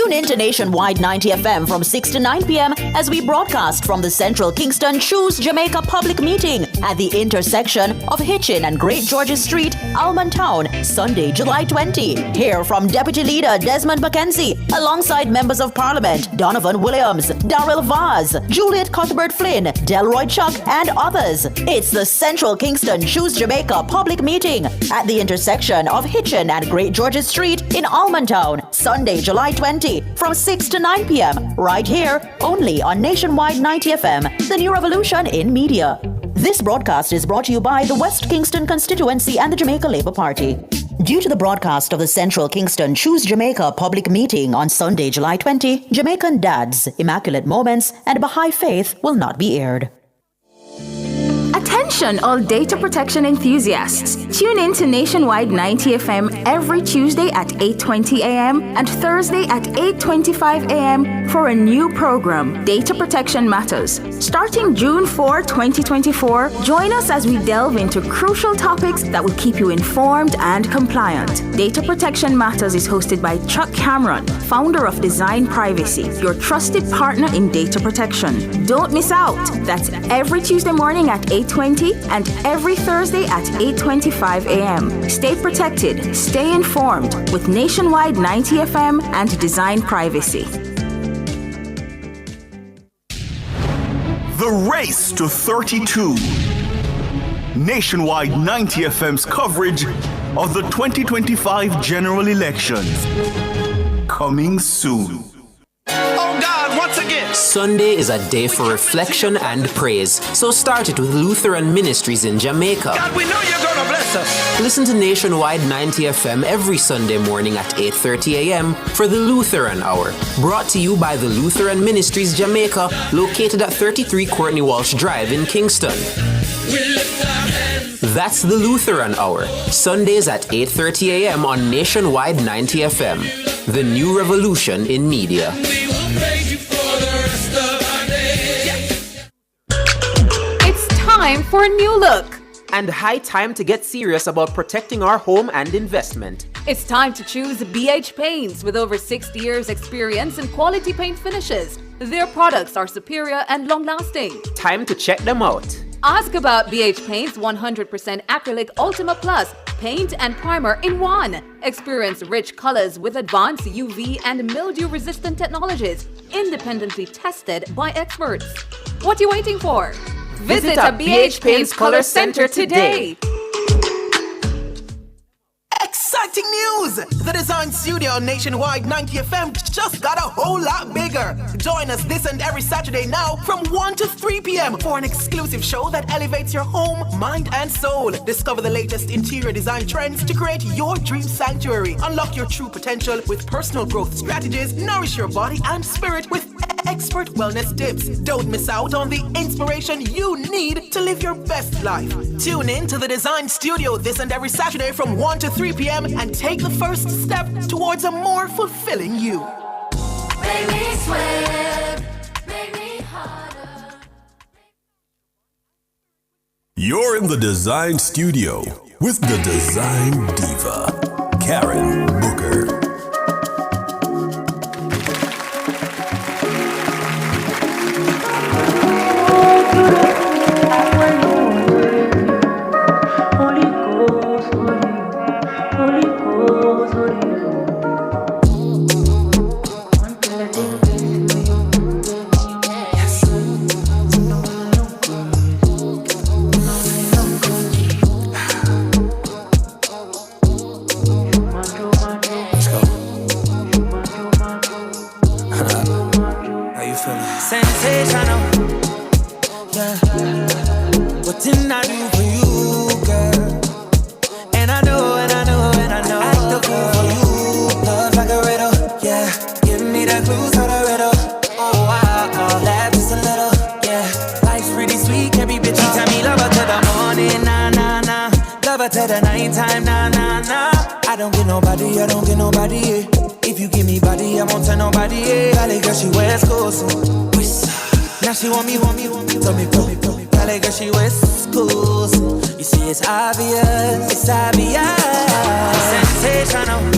Tune in to Nationwide 90 FM from 6 to 9 p.m. as we broadcast from the Central Kingston Choose Jamaica public meeting at the intersection of Hitchin and Great George's Street, Almond Town, Sunday, July 20. Hear from Deputy Leader Desmond McKenzie alongside Members of Parliament Donovan Williams, Darrell Vaz, Juliet Cuthbert Flynn, Delroy Chuck, and others. It's the Central Kingston Choose Jamaica public meeting at the intersection of Hitchin and Great George's Street in Almond Town, Sunday, July 20, from 6 to 9 p.m. right here, only on Nationwide 90 FM, the new revolution in media. This broadcast is brought to you by the West Kingston constituency and the Jamaica Labour Party. Due to the broadcast of the Central Kingston Choose Jamaica public meeting on Sunday, July 20, Jamaican Dads, Immaculate Moments, and Baha'i Faith will not be aired. Attention all data protection enthusiasts. Tune in to Nationwide 90 FM every Tuesday at 8:20 a.m. and Thursday at 8:25 a.m. for a new program, Data Protection Matters. Starting June 4, 2024, join us as we delve into crucial topics that will keep you informed and compliant. Data Protection Matters is hosted by Chuck Cameron, founder of Dezign Privacy, your trusted partner in data protection. Don't miss out. That's every Tuesday morning at 8:20 and every Thursday at 8:25 a.m. Stay protected, stay informed with Nationwide 90 FM and Dezign Privacy. The race to 32. Nationwide 90 FM's coverage of the 2025 general elections. Coming soon. Oh God, once again! Sunday is a day for reflection and praise, so start it with Lutheran Ministries in Jamaica. God, we know you're gonna bless us! Listen to Nationwide 90 FM every Sunday morning at 8:30 a.m. for the Lutheran Hour, brought to you by the Lutheran Ministries Jamaica, located at 33 Courtney Walsh Drive in Kingston. That's the Lutheran Hour, Sundays at 8:30 a.m. on Nationwide 90 FM, the new revolution in media. It's time for a new look. And high time to get serious about protecting our home and investment. It's time to choose BH Paints with over 60 years experience in quality paint finishes. Their products are superior and long-lasting. Time to check them out. Ask about BH Paint's 100% acrylic Ultima Plus paint and primer in one. Experience rich colors with advanced UV and mildew-resistant technologies, independently tested by experts. What are you waiting for? Visit a BH Paints Color Center today. Exciting news! The Design Studio Nationwide 90 FM just got a whole lot bigger. Join us this and every Saturday now from 1 to 3 p.m. for an exclusive show that elevates your home, mind, and soul. Discover the latest interior design trends to create your dream sanctuary. Unlock your true potential with personal growth strategies. Nourish your body and spirit with expert wellness tips. Don't miss out on the inspiration you need to live your best life. Tune in to the Design Studio this and every Saturday from 1 to 3 p.m. and take the first step towards a more fulfilling you. Make me sweat, make me harder. You're in the Design Studio with the Design Diva, Karen Booker.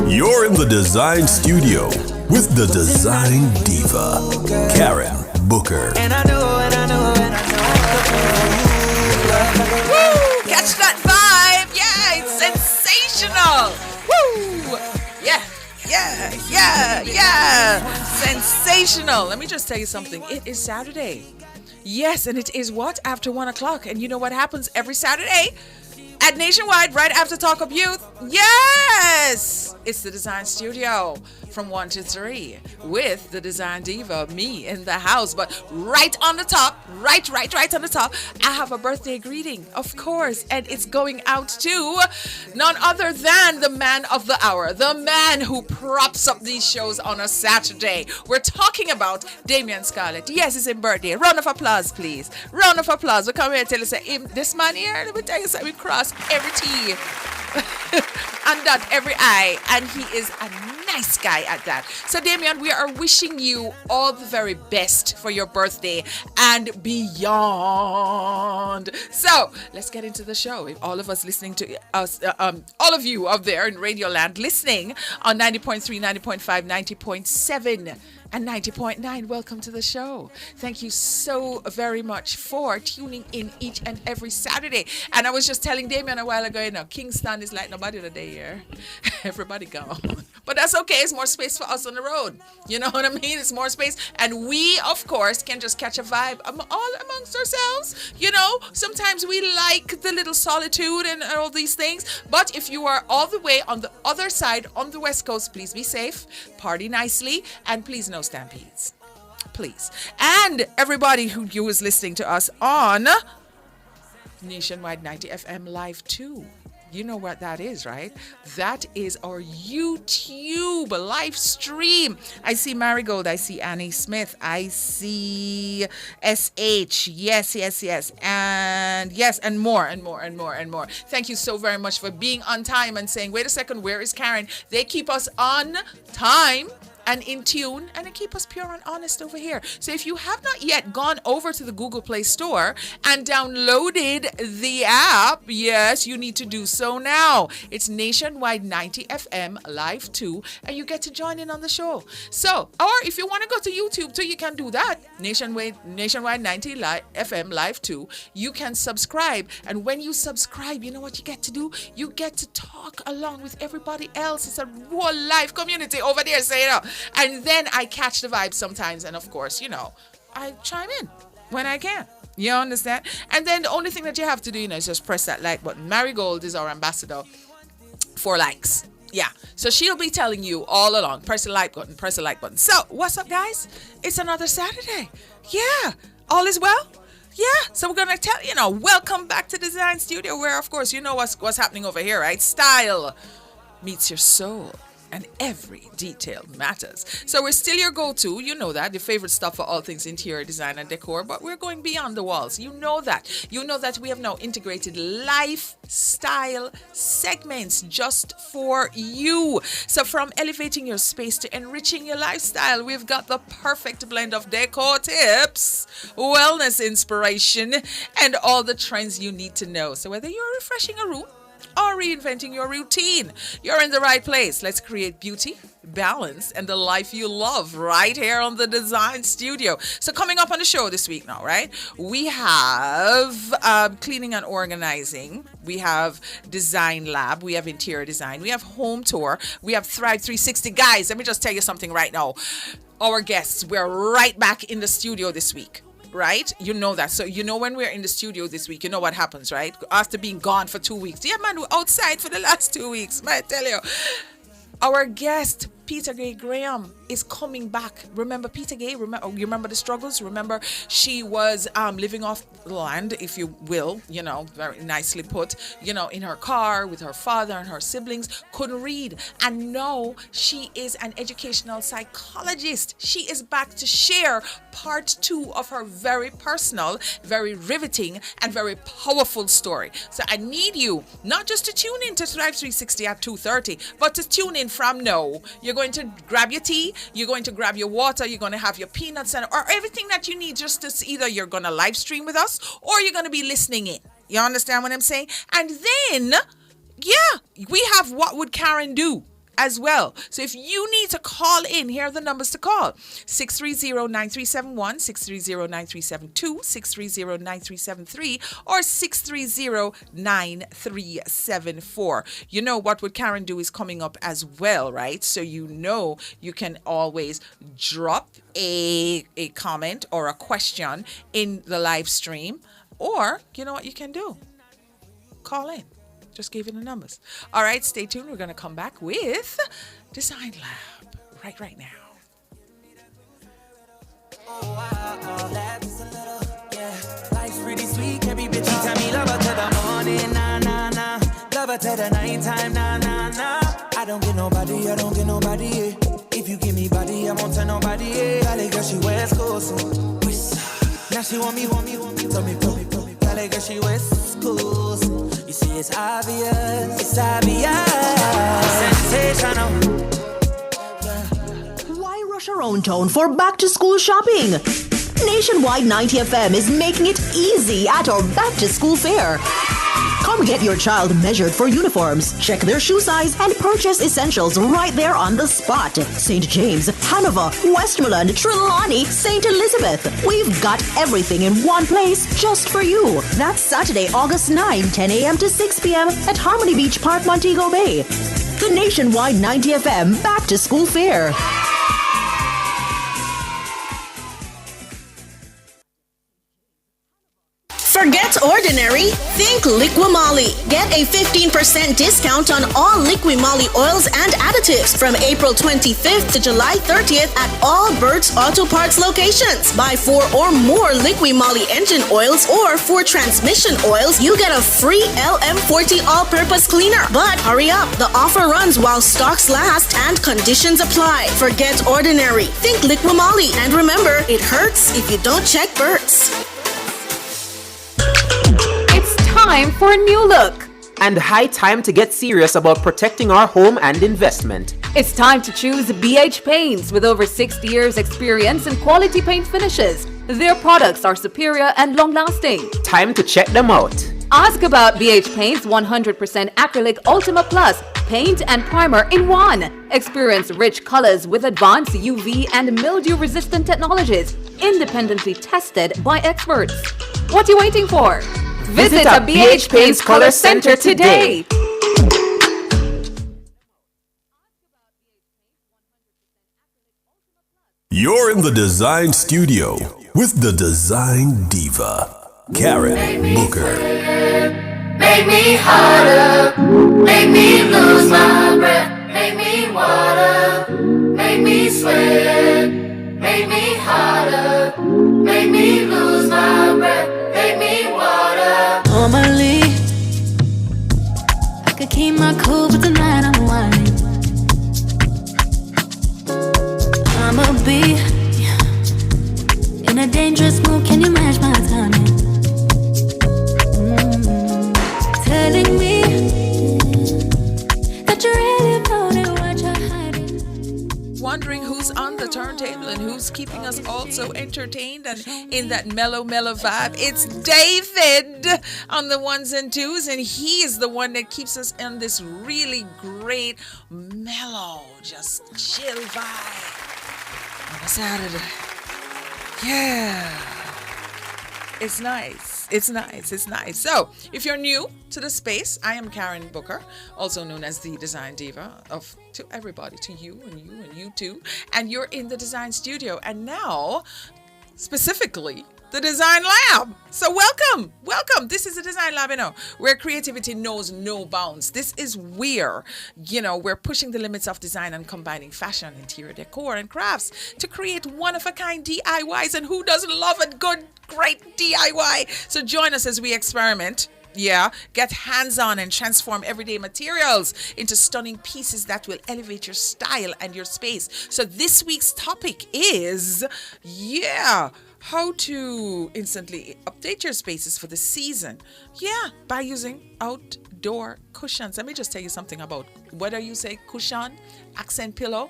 You're in the Design Studio with the Design Diva, Karen Booker. And I know, and I know, and I know. Woo! Catch that vibe! Yeah, it's sensational! Woo! Yeah. Sensational. Let me just tell you something. It is Saturday. Yes, and it is what? After 1 o'clock. And you know what happens every Saturday? At Nationwide, right after Talk of Youth? Yes! It's the Design Studio from 1 to 3 with the Design Diva, me in the house. But right on the top, right on the top, I have a birthday greeting, of course. And it's going out to none other than the man of the hour, the man who props up these shows on a Saturday. We're talking about Damian Scarlett. Yes, it's his birthday. Round of applause, please. Round of applause. We come here and tell you, say, this man here, let me tell you something, we cross every T and dot every I, and he is a nice guy at that. So Damian, we are wishing you all the very best for your birthday and beyond. So let's get into the show. If all of us listening to us, all of you out there in Radio Land listening on 90.3, 90.5, 90.7 and 90.9, welcome to the show. Thank you so very much for tuning in each and every Saturday. And I was just telling Damian a while ago, you know, Kingston is like nobody today here. Everybody gone. But that's okay. It's more space for us on the road. You know what I mean? It's more space. And we, of course, can just catch a vibe all amongst ourselves. You know, sometimes we like the little solitude and all these things. But if you are all the way on the other side, on the West Coast, please be safe, party nicely, and please no stampedes. Please. And everybody who is listening to us on Nationwide 90 FM Live 2. You know what that is, right? That is our YouTube live stream. I see Marigold. I see Annie Smith. I see SH. Yes. And yes, and more. Thank you so very much for being on time and saying, wait a second, where is Karen? They keep us on time and in tune, and it keep us pure and honest over here. So if you have not yet gone over to the Google Play Store and downloaded the app, yes, you need to do so now. It's Nationwide 90 FM Live 2, and you get to join in on the show. So, or if you want to go to YouTube too, you can do that. Nationwide 90 FM Live 2. You can subscribe, and when you subscribe, you know what you get to do? You get to talk along with everybody else. It's a whole live community over there, say it out. And then I catch the vibe sometimes, and of course, you know, I chime in when I can. You understand? And then the only thing that you have to do, you know, is just press that like button. Marigold is our ambassador for likes. Yeah. So she'll be telling you all along, press the like button, press the like button. So what's up, guys? It's another Saturday. Yeah. All is well? Yeah, so we're going to tell, you know, welcome back to Design Studio, where, of course, you know what's happening over here, right? Style meets your soul. And every detail matters. So we're still your go-to, you know that, your favorite stuff for all things interior design and decor, but we're going beyond the walls. You know that. You know that we have now integrated lifestyle segments just for you. So from elevating your space to enriching your lifestyle, we've got the perfect blend of decor tips, wellness inspiration, and all the trends you need to know. So whether you're refreshing a room or reinventing your routine, you're in the right place. Let's create beauty, balance, and the life you love right here on the Design Studio. So coming up on the show this week now, right? We have cleaning and organizing. We have Design Lab. We have interior design. We have home tour. We have Thrive 360. Guys, let me just tell you something right now. Our guests, we're right back in the studio this week. Right? You know that. So, you know, when we're in the studio this week, you know what happens, right? After being gone for 2 weeks. Yeah, man, we're outside for the last 2 weeks. Man, I tell you. Our guest, Peter Gay Graham, is coming back. Remember Peter Gay? You remember the struggles? Remember she was living off the land, if you will, you know, very nicely put, you know, in her car with her father and her siblings, couldn't read. And now she is an educational psychologist. She is back to share part 2 of her very personal, very riveting, and very powerful story. So I need you not just to tune in to Thrive 360 at 2:30, but to tune in from now. You're going to grab your tea, you're going to grab your water, you're going to have your peanuts and or everything that you need, just to either you're going to live stream with us or you're going to be listening in. You understand what I'm saying? And then, yeah, we have What Would Karen Do? as well. So if you need to call in, here are the numbers to call. 630-9371, 630-9372, 630-9373, or 630-9374. You know what would Karen do is coming up as well, right? So you know you can always drop a comment or a question in the live stream, or you know what you can do? Call in. Just gave you the numbers. All right, stay tuned. We're going to come back with Dezign Lab right now. Life's pretty sweet, can be bitchy. Tell me love her to the morning, nah, nah, nah. Love her to the nighttime, nah, nah, nah. I don't get nobody, yeah. If you give me body, I won't tell nobody, yeah. Valley girl, she West Coast, now she want me. Tell me. Valley girl, she West Coast. You see, it's obvious. Sensational. Why rush around town for back to school shopping? Nationwide 90 FM is making it easy at our back to school fair. Come get your child measured for uniforms, check their shoe size, and purchase essentials right there on the spot. St. James, Hanover, Westmoreland, Trelawney, St. Elizabeth. We've got everything in one place just for you. That's Saturday, August 9, 10 a.m. to 6 p.m. at Harmony Beach Park, Montego Bay. The Nationwide 90 FM Back to School Fair. Forget ordinary, think Liquimolly. Get a 15% discount on all Liquimolly oils and additives from April 25th to July 30th at all Burt's Auto Parts locations. Buy 4 or more Liquimolly engine oils or 4 transmission oils, you get a free LM40 all-purpose cleaner. But hurry up, the offer runs while stocks last and conditions apply. Forget ordinary, think Liquimolly. And remember, it hurts if you don't check Burt's. Time for a new look. And high time to get serious about protecting our home and investment. It's time to choose BH Paints with over 60 years experience in quality paint finishes. Their products are superior and long-lasting. Time to check them out. Ask about BH Paints 100% Acrylic Ultima Plus paint and primer in one. Experience rich colors with advanced UV and mildew-resistant technologies, independently tested by experts. What are you waiting for? Visit a BH Paints Color Center today. You're in the Dezign Studio with the Design Diva, Karen Booker. Make me harder, make me lose my breath, make me water, make me sweat, make me harder, make me lose my breath, make me water. Normally, I could keep my cool, but tonight I'm whining. I'ma be in a dangerous mood, can you match my timing? Telling me that you really know what you're hiding. Wondering who's on the turntable and who's keeping us all so entertained and in that mellow vibe. It's David on the ones and twos, and he is the one that keeps us in this really great mellow, just chill vibe on a Saturday. Yeah, it's nice. It's nice. So, if you're new to the space, I am Karen Booker, also known as the Design Diva to everybody, to you and you and you too. And you're in the Design Studio, and now, specifically, the Design Lab. So welcome. This is the Design Lab, where creativity knows no bounds. This is where, we're pushing the limits of design and combining fashion, interior decor, and crafts to create one-of-a-kind DIYs. And who doesn't love a good, great DIY? So join us as we experiment. Yeah, get hands-on and transform everyday materials into stunning pieces that will elevate your style and your space. So this week's topic is, how to instantly update your spaces for the season. Yeah, by using outdoor cushions. Let me just tell you something about whether you say cushion, accent pillow,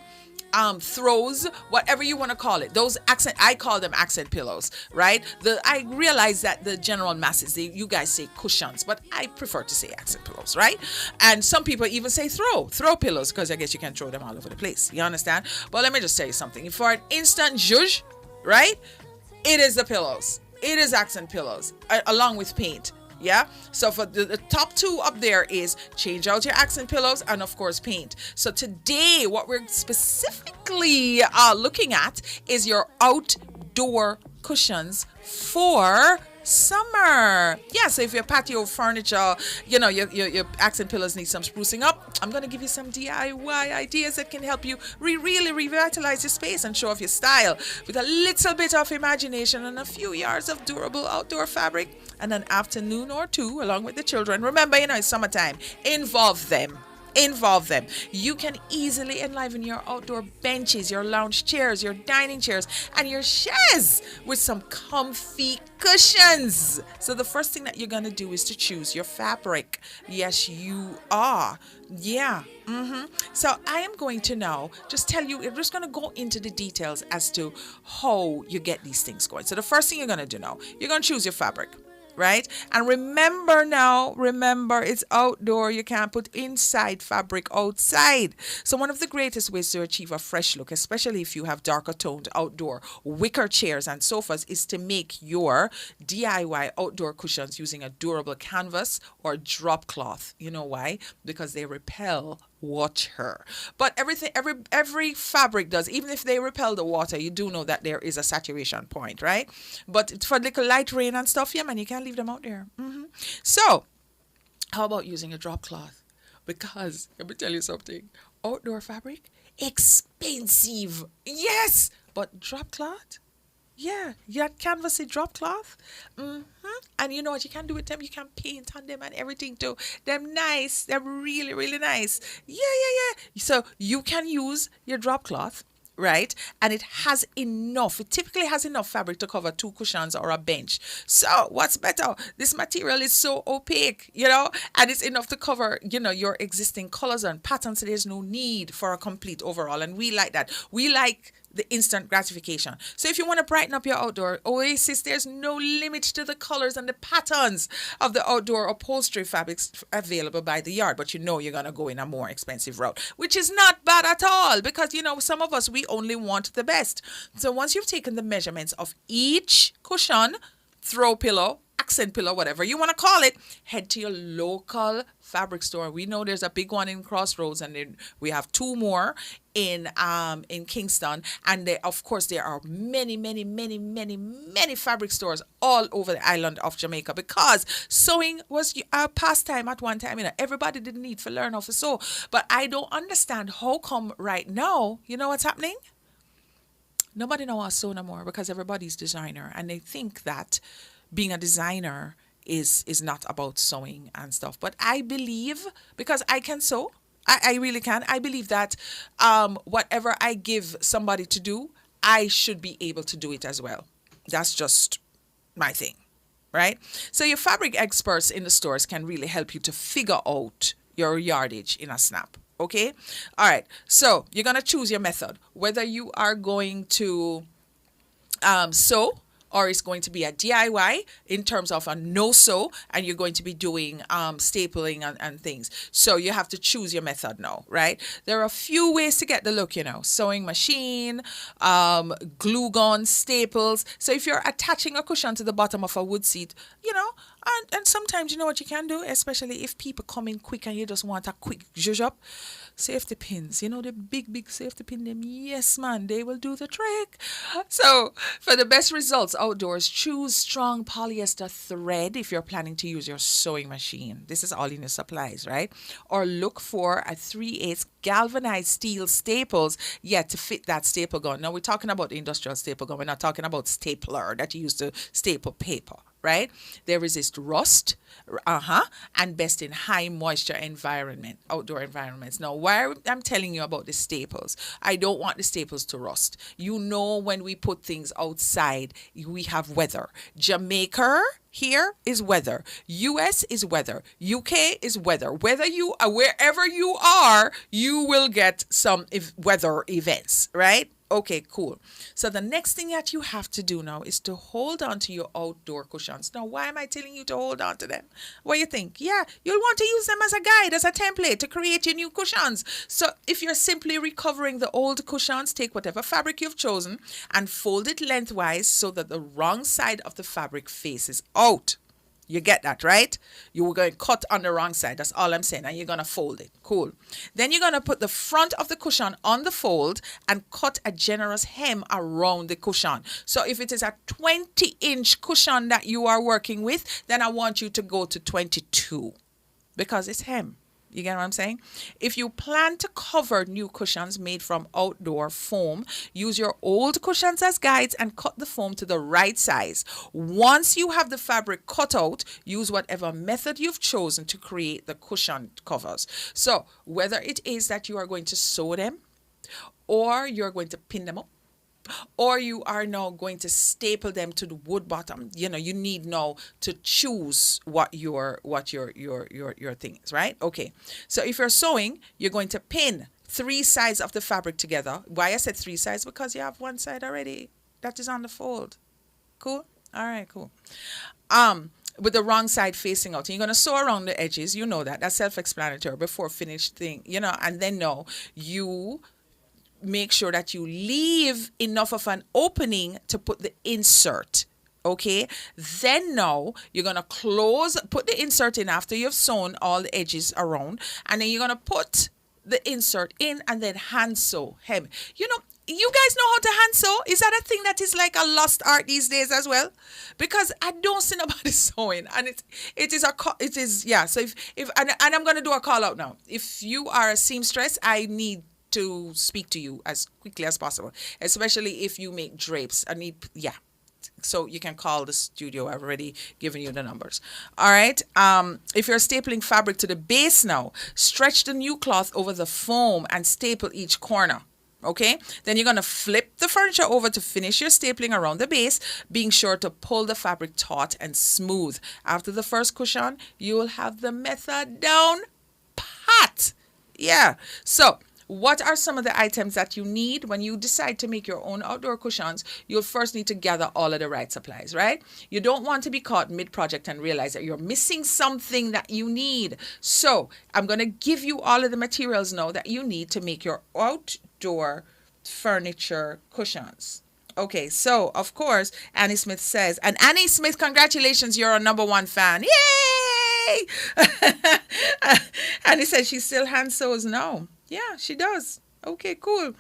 throws, whatever you want to call it. Those I call them accent pillows, right? I realize that the general masses, you guys say cushions, but I prefer to say accent pillows, right? And some people even say throw pillows, because I guess you can throw them all over the place. You understand? But let me just tell you something. For an instant zhuzh, right? It is the pillows. It is accent pillows, along with paint. Yeah, so for the top two up there is change out your accent pillows and of course paint. So today what we're specifically looking at is your outdoor cushions for summer. Yeah, so if your patio furniture, your accent pillows need some sprucing up, I'm going to give you some DIY ideas that can help you really revitalize your space and show off your style with a little bit of imagination and a few yards of durable outdoor fabric and an afternoon or two along with the children. Remember, it's summertime. Involve them. You can easily enliven your outdoor benches, your lounge chairs, your dining chairs, and your chairs with some comfy cushions. So the first thing that you're going to do is to choose your fabric. Yes, you are. Yeah. So I am going to now just tell you, we're just going to go into the details as to how you get these things going. So the first thing you're going to do now, you're going to choose your fabric. Right? And remember, it's outdoor. You can't put inside fabric outside. So one of the greatest ways to achieve a fresh look, especially if you have darker toned outdoor wicker chairs and sofas, is to make your DIY outdoor cushions using a durable canvas or drop cloth. You know why? Because they repel water. But every fabric does. Even if they repel the water, you do know that there is a saturation point, right? But for little light rain and stuff, yeah, man, you can't leave them out there. So how about using a drop cloth? Because let me tell you something, outdoor fabric, expensive. Yes, but drop cloth, yeah, your canvas drop cloth. And you know what you can do with them? You can paint on them and everything too. They're nice. They're really nice. Yeah. So you can use your drop cloth, right? And it typically has enough fabric to cover 2 cushions or a bench. So what's better? This material is so opaque, and it's enough to cover, your existing colors and patterns. So there's no need for a complete overall. And we like that. We like the instant gratification. So if you want to brighten up your outdoor oasis, there's no limit to the colors and the patterns of the outdoor upholstery fabrics available by the yard. But you're going to go in a more expensive route, which is not bad at all, because some of us, we only want the best. So once you've taken the measurements of each cushion, throw pillow, accent pillow, whatever you want to call it, head to your local fabric store. We know there's a big one in Crossroads, and then we have 2 more in Kingston, and there are many fabric stores all over the island of Jamaica, because sewing was a pastime at one time. Everybody didn't need to learn how to sew, but I don't understand how come right now, what's happening? Nobody knows how to sew no more, because everybody's designer, and they think that being a designer is not about sewing and stuff. But I believe, because I can sew, I really can. I believe that whatever I give somebody to do, I should be able to do it as well. That's just my thing, right? So your fabric experts in the stores can really help you to figure out your yardage in a snap. Okay? All right. So you're going to choose your method, whether you are going to sew, or it's going to be a DIY in terms of a no-sew, and you're going to be doing stapling and things. So you have to choose your method now, right? There are a few ways to get the look, sewing machine, glue gun, staples. So if you're attaching a cushion to the bottom of a wood seat, and sometimes you know what you can do, especially if people come in quick and you just want a quick zhuzh up. Safety pins, the big safety pin, them, yes man, they will do the trick. So for the best results outdoors, choose strong polyester thread if you're planning to use your sewing machine. This is all in your supplies, right? Or look for a 3/8 galvanized steel staples, to fit that staple gun. Now we're talking about the industrial staple gun. We're not talking about stapler that you use to staple paper, right? They resist rust, and best in high moisture outdoor environments. Now, why I'm telling you about the staples, I don't want the staples to rust. You know, when we put things outside, we have weather. Jamaica here is weather. US is weather. UK is weather. Wherever you are, you will get some weather events, right? Okay, cool. So the next thing that you have to do now is to hold on to your outdoor cushions. Now, why am I telling you to hold on to them? What do you think? Yeah, you'll want to use them as a guide, as a template to create your new cushions. So if you're simply recovering the old cushions, take whatever fabric you've chosen and fold it lengthwise so that the wrong side of the fabric faces out. You get that, right? You were going to cut on the wrong side. That's all I'm saying. And you're going to fold it. Cool. Then you're going to put the front of the cushion on the fold and cut a generous hem around the cushion. So if it is a 20-inch cushion that you are working with, then I want you to go to 22 because it's hem. You get what I'm saying? If you plan to cover new cushions made from outdoor foam, use your old cushions as guides and cut the foam to the right size. Once you have the fabric cut out, use whatever method you've chosen to create the cushion covers. So whether it is that you are going to sew them or you're going to pin them up, or you are now going to staple them to the wood bottom. You need now to choose what your thing is, right? Okay. So if you're sewing, you're going to pin 3 sides of the fabric together. Why I said 3 sides? Because you have one side already that is on the fold. Cool? All right, cool. With the wrong side facing out. And you're going to sew around the edges. You know that. That's self-explanatory before finished thing. And then now you make sure that you leave enough of an opening to put the insert. Okay, then now you're going to put the insert in after you've sewn all the edges around, and then you're going to put the insert in and then hand sew hem. You guys know how to hand sew? Is that a thing that is like a lost art these days as well? Because I don't see nobody sewing, and it is yeah. So if I'm going to do a call out now. If you are a seamstress, I need to speak to you as quickly as possible, especially if you make drapes. So you can call the studio. I've already given you the numbers. All right. If you're stapling fabric to the base now, stretch the new cloth over the foam and staple each corner. Okay, then you're going to flip the furniture over to finish your stapling around the base, being sure to pull the fabric taut and smooth. After the first cushion, you will have the method down pat. Yeah. So what are some of the items that you need when you decide to make your own outdoor cushions? You'll first need to gather all of the right supplies, right? You don't want to be caught mid-project and realize that you're missing something that you need. So I'm going to give you all of the materials now that you need to make your outdoor furniture cushions. Okay, so of course, Annie Smith says, and Annie Smith, congratulations, you're a #1 fan. Yay! Annie says she still hand sews now. Yeah, she does. Okay, cool.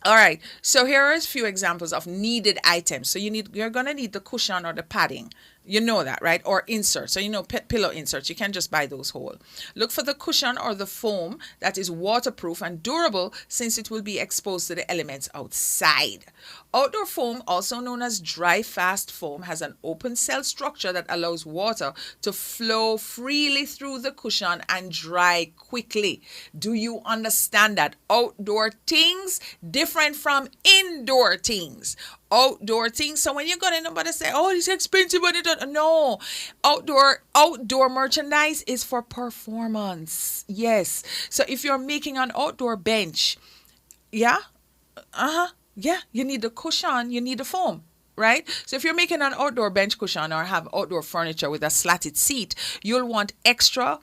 All right. So here are a few examples of needed items. So you're going to need the cushion or the padding. You know that, right? Or inserts. So pillow inserts. You can just buy those whole. Look for the cushion or the foam that is waterproof and durable, since it will be exposed to the elements outside. Outdoor foam, also known as dry fast foam, has an open cell structure that allows water to flow freely through the cushion and dry quickly. Do you understand that? Outdoor things different from indoor things. Outdoor things. So when you're going to nobody say, oh, it's expensive, but no. Outdoor merchandise is for performance. Yes. So if you're making an outdoor bench, yeah, you need the cushion, you need the foam, right? So if you're making an outdoor bench cushion or have outdoor furniture with a slatted seat, you'll want extra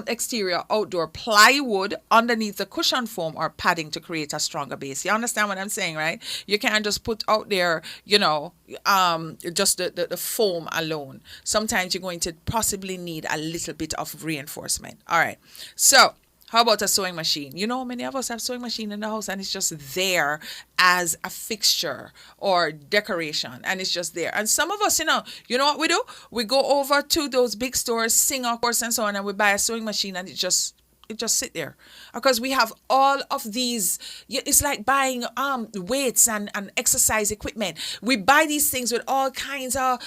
exterior outdoor plywood underneath the cushion foam or padding to create a stronger base. You understand what I'm saying, right? You can't just put out there, just the foam alone. Sometimes you're going to possibly need a little bit of reinforcement. All right. So how about a sewing machine? Many of us have sewing machine in the house and it's just there as a fixture or decoration, and it's just there. And some of us, you know what we do? We go over to those big stores, Singer, of course, and so on, and we buy a sewing machine and it just just sit there, because we have all of these. It's like buying weights and exercise equipment. We buy these things with all kinds of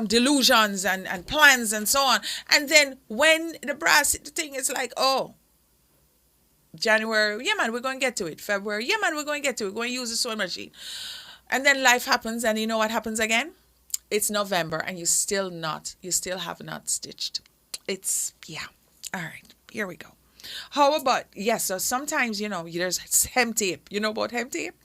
delusions and plans and so on, and then when the brass hit the thing, it's like, oh, January, yeah man, we're going to get to it. February, yeah man, we're going to get to it. We're going to use the sewing machine, and then life happens, and you know what happens again? It's November, and you still have not stitched. It's, yeah. All right, here we go. How about, yes, so sometimes, there's hem tape. You know about hem tape?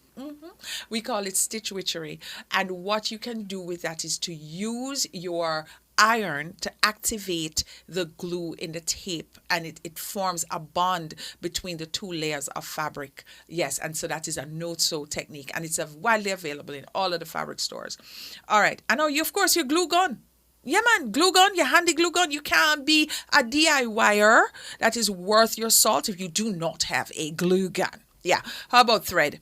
We call it stitch witchery. And what you can do with that is to use your iron to activate the glue in the tape, and it forms a bond between the two layers of fabric. Yes, and so that is a no-sew technique, and it's widely available in all of the fabric stores. All right, I know you, of course, your glue gun. Yeah, man, glue gun, your handy glue gun. You can't be a DIYer that is worth your salt if you do not have a glue gun. Yeah, how about thread?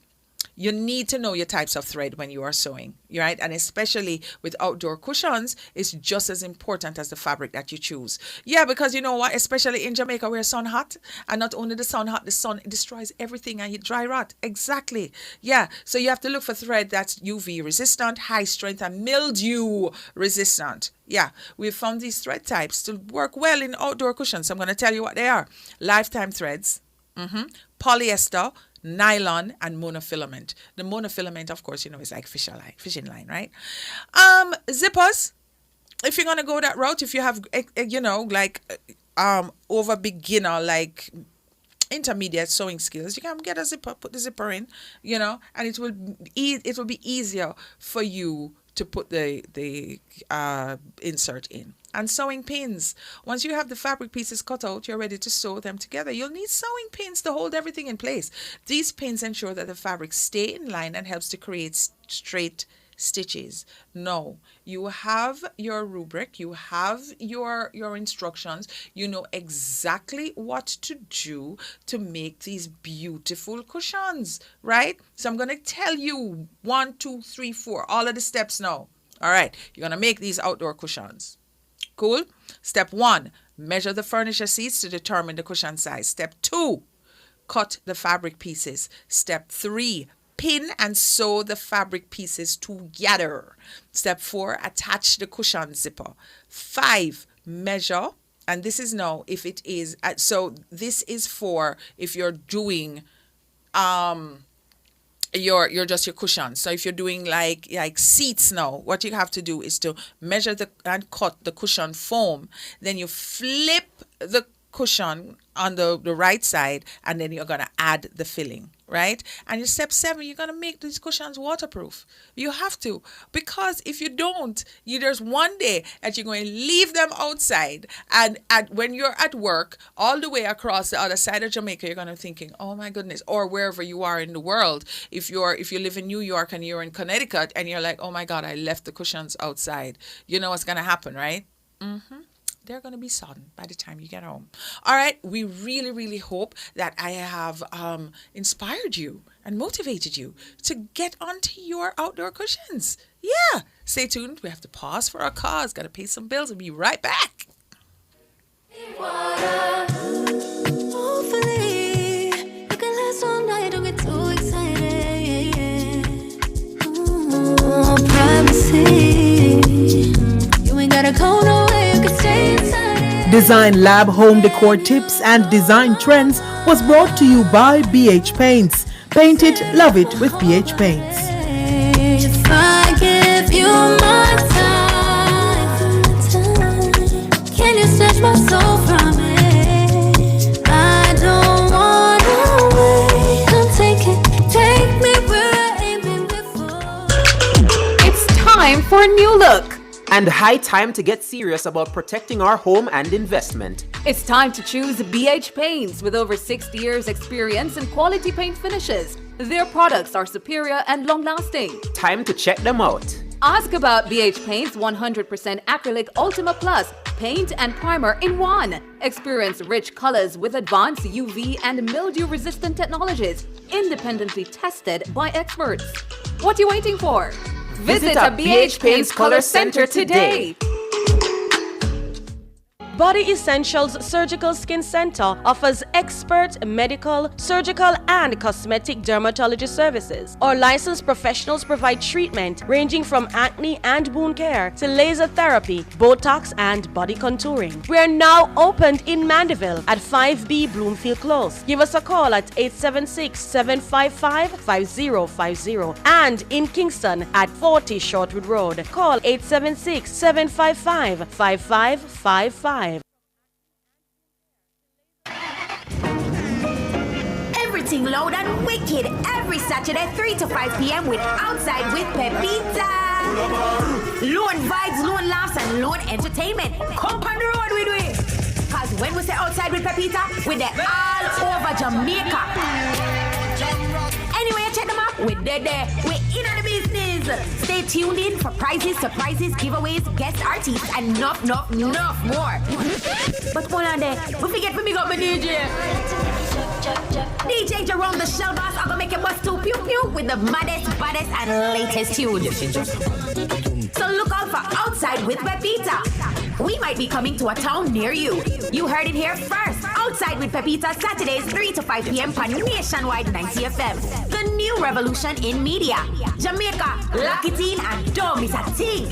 You need to know your types of thread when you are sewing, right? And especially with outdoor cushions, it's just as important as the fabric that you choose. Yeah, because you know what? Especially in Jamaica, where sun hot, and not only the sun hot, the sun destroys everything and you dry rot. Exactly. Yeah. So you have to look for thread that's UV resistant, high strength, and mildew resistant. Yeah, we've found these thread types to work well in outdoor cushions. So I'm going to tell you what they are. Lifetime threads, polyester, nylon, and monofilament. The monofilament, of course, is like fishing line, right? Zippers, if you're going to go that route, if you have, over beginner, like intermediate sewing skills, you can get a zipper, put the zipper in, and it will be easier for you to put the insert in. And sewing pins. Once you have the fabric pieces cut out, you're ready to sew them together. You'll need sewing pins to hold everything in place. These pins ensure that the fabric stay in line and helps to create straight stitches. No, you have your rubric, you have your instructions, you know exactly what to do to make these beautiful cushions, right? So I'm going to tell you 1, 2, 3, 4, all of the steps now. All right, you're going to make these outdoor cushions. Cool? Step 1, measure the furniture seats to determine the cushion size. Step 2, cut the fabric pieces. Step 3, pin and sew the fabric pieces together. Step 4, attach the cushion zipper. 5, measure, and this is now if it is, so this is for if you're doing your just your cushion. So if you're doing like seats now, what you have to do is to measure and cut the cushion foam. Then you flip the cushion on the right side, and then you're going to add the filling, right? And in step 7, you're going to make these cushions waterproof. You have to, because if you don't, there's one day that you're going to leave them outside, and when you're at work all the way across the other side of Jamaica, you're going to be thinking, oh my goodness, or wherever you are in the world. If you live in New York and you're in Connecticut and you're like, oh my God, I left the cushions outside. You know what's going to happen, right? They're going to be sodden by the time you get home. All right. We really, really hope that I have inspired you and motivated you to get onto your outdoor cushions. Yeah. Stay tuned. We have to pause for our cause. Got to pay some bills and be right back. Hopefully, you can last all night. Don't get too excited. Privacy. You ain't got to go nowhere. Design Lab Home Decor Tips and Design Trends was brought to you by BH Paints. Paint it, love it with BH Paints. If I give you my time, can you snatch my soul from it? I don't wanna wait. Come take me where I ain't been before. It's time for a new look. And high time to get serious about protecting our home and investment. It's time to choose BH Paints with over 60 years experience in quality paint finishes. Their products are superior and long-lasting. Time to check them out. Ask about BH Paints 100% Acrylic Ultima Plus paint and primer in one. Experience rich colors with advanced UV and mildew-resistant technologies, independently tested by experts. What are you waiting for? Visit a BH Paints Color Center today. Body Essentials Surgical Skin Center offers expert medical, surgical, and cosmetic dermatology services. Our licensed professionals provide treatment ranging from acne and wound care to laser therapy, Botox, and body contouring. We are now opened in Mandeville at 5B Bloomfield Close. Give us a call at 876-755-5050 and in Kingston at 40 Shortwood Road. Call 876-755-5555. Everything loud and wicked every Saturday 3 to 5 p.m. with Outside with Pepita. Loan vibes, loan laughs, and loan entertainment. Come on the road with we. Cause when we say Outside with Pepita, we're there all over Jamaica. Anyway, check them out. We're there. We're in on the business. Stay tuned in for prizes, surprises, giveaways, guest artists, and enough more. But hold on there. We forget to big up my DJ. DJ Jerome, the shell boss, I'm gonna make it bust too pew pew with the maddest, baddest, and latest tune. So look out for Outside with Pepita. We might be coming to a town near you. You heard it here first. Outside with Pepita, Saturdays 3 to 5 p.m. on Nationwide 90 FM. The new revolution in media. Jamaica, lock it in and don't miss a thing.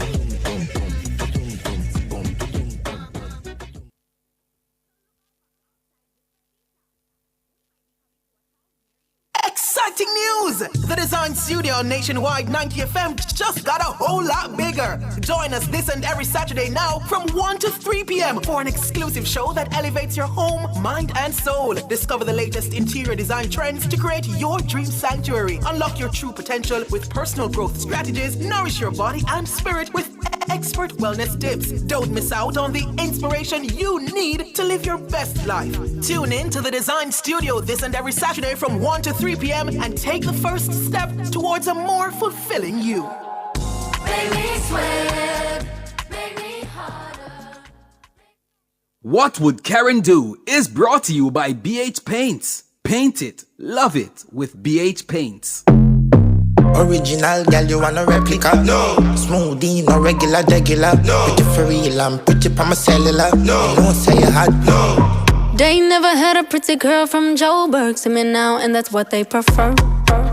Exciting news! The Design Studio on Nationwide 90 FM just got a whole lot bigger. Join us this and every Saturday now from 1 to 3 p.m. for an exclusive show that elevates your home, mind, and soul. Discover the latest interior design trends to create your dream sanctuary. Unlock your true potential with personal growth strategies. Nourish your body and spirit with expert wellness tips. Don't miss out on the inspiration you need to live your best life. Tune in to the Design Studio this and every Saturday from 1 to 3 p.m. and take the first step towards a more fulfilling you. Make me sweat, make me harder. What Would Karen Do is brought to you by BH Paints. Paint it, love it with BH Paints. Original girl, you want a replica? No. Smoothie, no regular. No. Pretty for real, I'm pretty pa my cellular. No. You don't say you had. No. They never had a pretty girl from Joburg to me now, and that's what they prefer.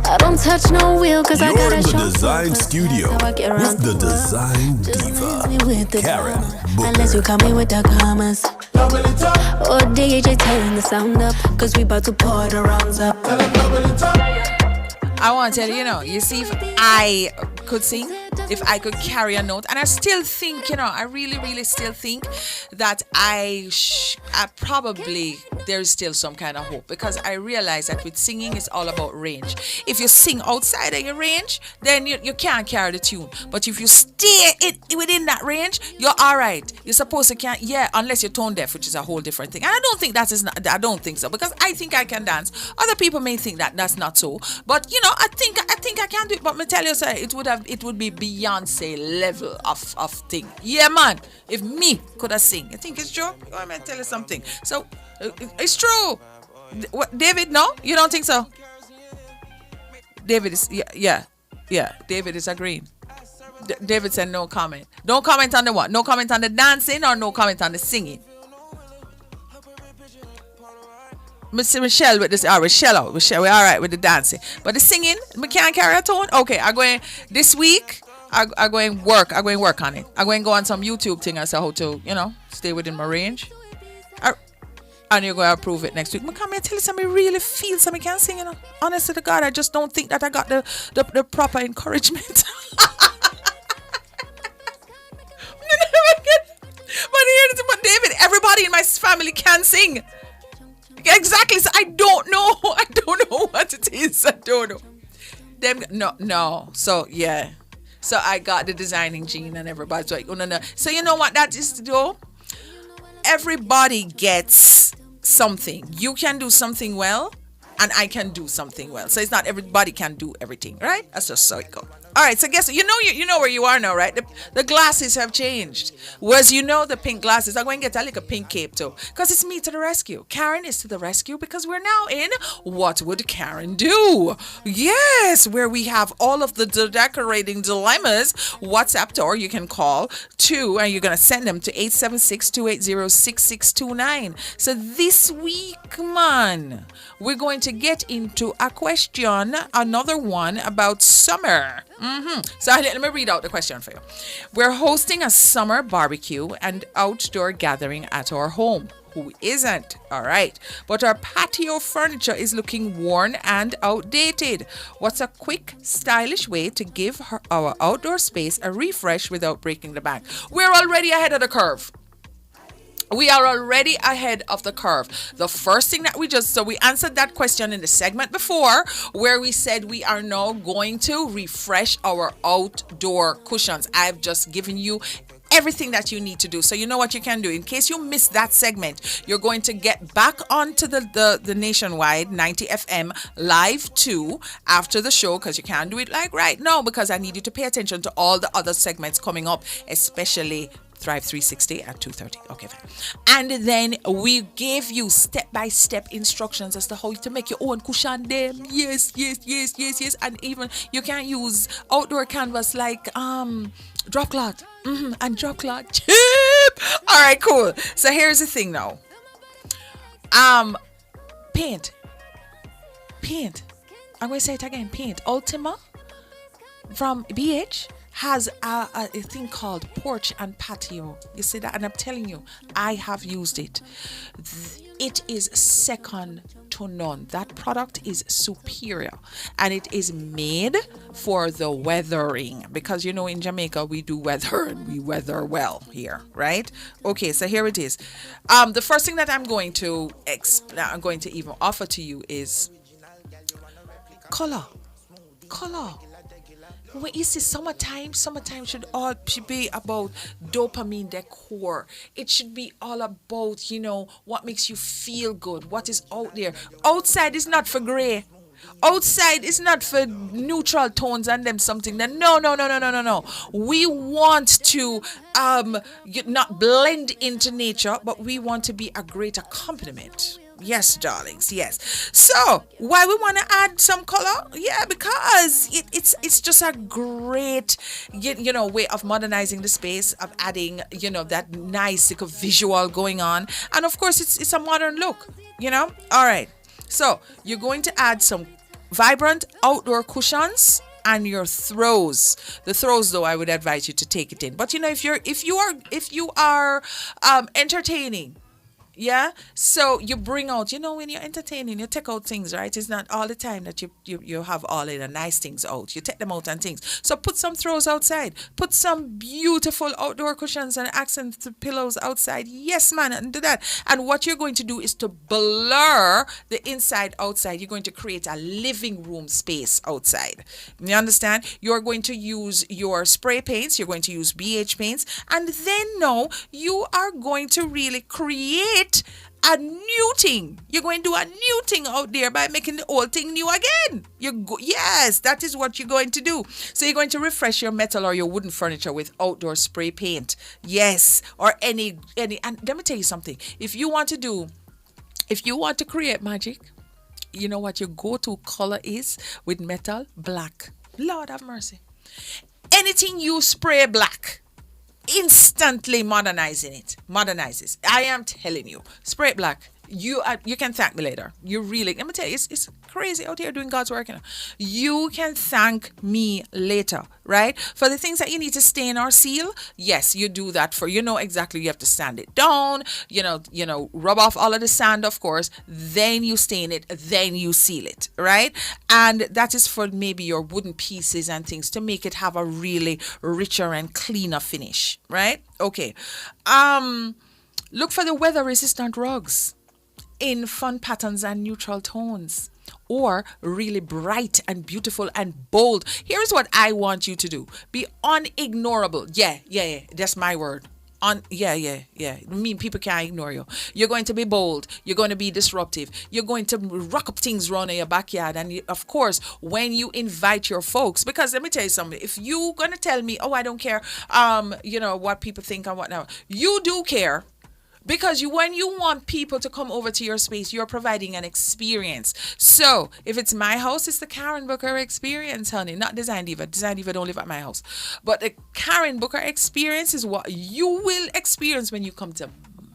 I don't touch no wheel cause I got You're a in the show. Design Studio with the Design Diva, Karen Booker. Unless you come in with the commas. Or DJ turn the sound up, cause we about to pour the rounds up. I want to tell you, you see, if I could sing, if I could carry a note, and I still think, I really, really still think that I probably, there's still some kind of hope, because I realize that with singing, it's all about range. If you sing outside of your range, then you can't carry the tune. But if you stay within that range, you're all right. You're supposed to unless you're tone deaf, which is a whole different thing. And I don't think I don't think so, because I think I can dance. Other people may think that that's not so, but I think I can do it. But me tell you, sir, it would be Beyonce level of thing. Yeah, man. If me could have sing, you think it's true? I'm gonna tell you something. So it's true. What, David? No, you don't think so? David is yeah. David is agreeing. David said no comment. Don't comment on the what? No comment on the dancing or no comment on the singing. Michelle with this. Michelle, we're all right with the dancing, but the singing, we can't carry a tone. Okay, I'm going this week. I'm going to work on it. I'm going to go on some YouTube thing and say how to, stay within my range. And you're going to approve it next week. But come here, tell you something, really feel something can sing, Honestly to God, I just don't think that I got the proper encouragement. But David, everybody in my family can sing. Exactly. So I don't know. I don't know what it is. I don't know. No. So yeah. So I got the designing gene and everybody's like, oh no. So you know what that is to do? Everybody gets something. You can do something well and I can do something well. So it's not everybody can do everything, right? That's just so it goes. All right, so guess you know where you are now, right? The glasses have changed. Whereas the pink glasses, I'm going to get a little pink cape too, because it's me to the rescue. Karen is to the rescue because we're now in What Would Karen Do? Yes, where we have all of the decorating dilemmas. WhatsApp or you can call and you're going to send them to 876-280-6629. So this week, man, we're going to get into a question, another one about summer. So let me read out the question for you. We're hosting a summer barbecue and outdoor gathering at our home. Who isn't? All right. But our patio furniture is looking worn and outdated. What's a quick, stylish way to give our outdoor space a refresh without breaking the bank? We're already ahead of the curve. We are already ahead of the curve. The first thing that we answered that question in the segment before, where we said we are now going to refresh our outdoor cushions. I've just given you everything that you need to do. So you know what you can do. In case you missed that segment, you're going to get back onto the Nationwide 90 FM live 2 after the show, because you can't do it like right now, because I need you to pay attention to all the other segments coming up, especially Thrive 360 at 2:30. Okay, fine. And then we gave you step-by-step instructions as to how to make your own cushion them. Yes. And even you can use outdoor canvas like drop cloth. And drop cloth cheap. All right, cool. So here's the thing now. Paint. I'm going to say it again. Paint. Ultima from BH has a thing called porch and patio. You see that? And I'm telling you, I have used it. It is second to none. That product is superior, and it is made for the weathering, because in Jamaica we do weather and we weather well here, right? Okay, so here it is. The first thing that I'm going to even offer to you is color. When you see summertime should be about dopamine decor. It should be all about, what makes you feel good, what is out there. Outside is not for gray. Outside is not for neutral tones and them something. No. We want to not blend into nature, but we want to be a great accompaniment. Yes, darlings, yes. So, why we want to add some color? Yeah, because it's just a great, way of modernizing the space, of adding, that nice visual going on. And of course, it's a modern look, All right. So, you're going to add some vibrant outdoor cushions and your throws. The throws, though, I would advise you to take it in. But if you are entertaining. Yeah, so you bring out, when you're entertaining, you take out things, right? It's not all the time that you have all of the nice things out. You take them out and things. So put some throws outside. Put some beautiful outdoor cushions and accent pillows outside. Yes, man, and do that. And what you're going to do is to blur the inside outside. You're going to create a living room space outside. You understand? You're going to use your spray paints. You're going to use BH paints. And then now you are going to really create a new thing. You're going to do a new thing out there by making the old thing new again. Yes, that is what you're going to do. So you're going to refresh your metal or your wooden furniture with outdoor spray paint. Yes, or any. And let me tell you something. If you want to create magic, you know what your go-to color is with metal? Black. Lord have mercy. Anything you spray black instantly modernizes. I am telling you, spray it black. You can thank me later. Let me tell you, it's crazy out here doing God's work. You can thank me later, right? For the things that you need to stain or seal, yes, you do that exactly. You have to sand it down, rub off all of the sand, of course, then you stain it, then you seal it, right? And that is for maybe your wooden pieces and things to make it have a really richer and cleaner finish, right? Okay. Look for the weather-resistant rugs in fun patterns and neutral tones, or really bright and beautiful and bold. Here's what I want you to do. Be unignorable. Yeah, that's my word. I mean, people can't ignore you. You're going to be bold. You're going to be disruptive. You're going to rock up things around in your backyard. And of course, when you invite your folks, because let me tell you something, if you're going to tell me, oh, I don't care, what people think and whatnot, you do care. Because when you want people to come over to your space, you're providing an experience. So if it's my house, it's the Karen Booker experience, honey, not Dezign Diva. Dezign Diva don't live at my house. But the Karen Booker experience is what you will experience when you come to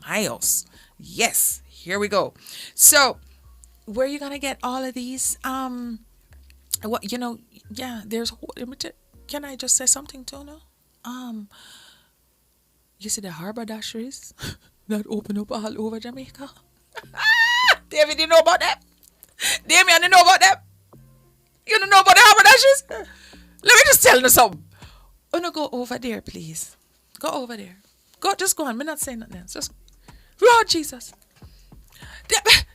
my house. Yes, here we go. So where are you going to get all of these? Can I just say something, Tono? You see the harbor dasheries that open up all over Jamaica? David, you know about that? Damien, you know about that? You don't know about the harbor dasheries? Let me just tell you something. Oh, no, go over there, please. Go over there. Just go on. I'm not saying nothing else. Just, Lord Jesus.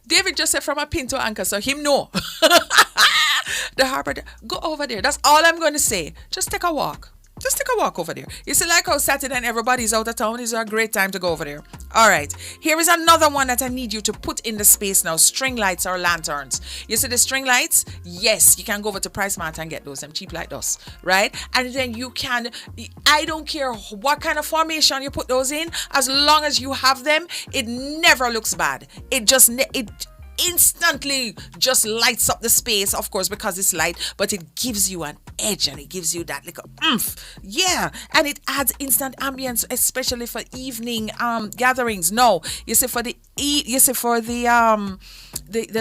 David just said from a pin to anchor, so him know. The harbor, go over there. That's all I'm going to say. Just take a walk. Just take a walk over there. You see, like how Saturday and everybody's out of town, is a great time to go over there. All right. Here is another one that I need you to put in the space now. String lights or lanterns. You see the string lights? Yes, you can go over to Price Mart and get those. Them cheap like those, right? And then you can, I don't care what kind of formation you put those in, as long as you have them, it never looks bad. It instantly just lights up the space, of course, because it's light, but it gives you an edge and it gives you that little oomph. Yeah, and it adds instant ambience, especially for evening gatherings. No, you see, for the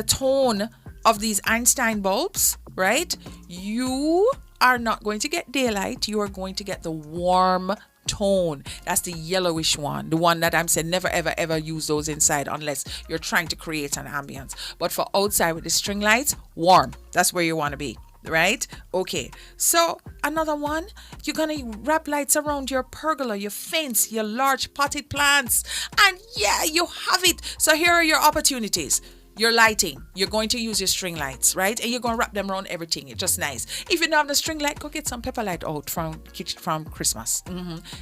tone of these Einstein bulbs, right? You are not going to get daylight. You are going to get the warm tone. That's the yellowish one, the one that I'm saying never ever use those inside unless you're trying to create an ambience. But for outside with the string lights, warm, that's where you want to be, right? Okay, so another one, you're gonna wrap lights around your pergola, your fence, your large potted plants, and yeah, you have it. So here are your opportunities. Your lighting, you're going to use your string lights, right? And you're going to wrap them around everything. It's just nice. If you don't have the string light, go get some pepper light out from Christmas.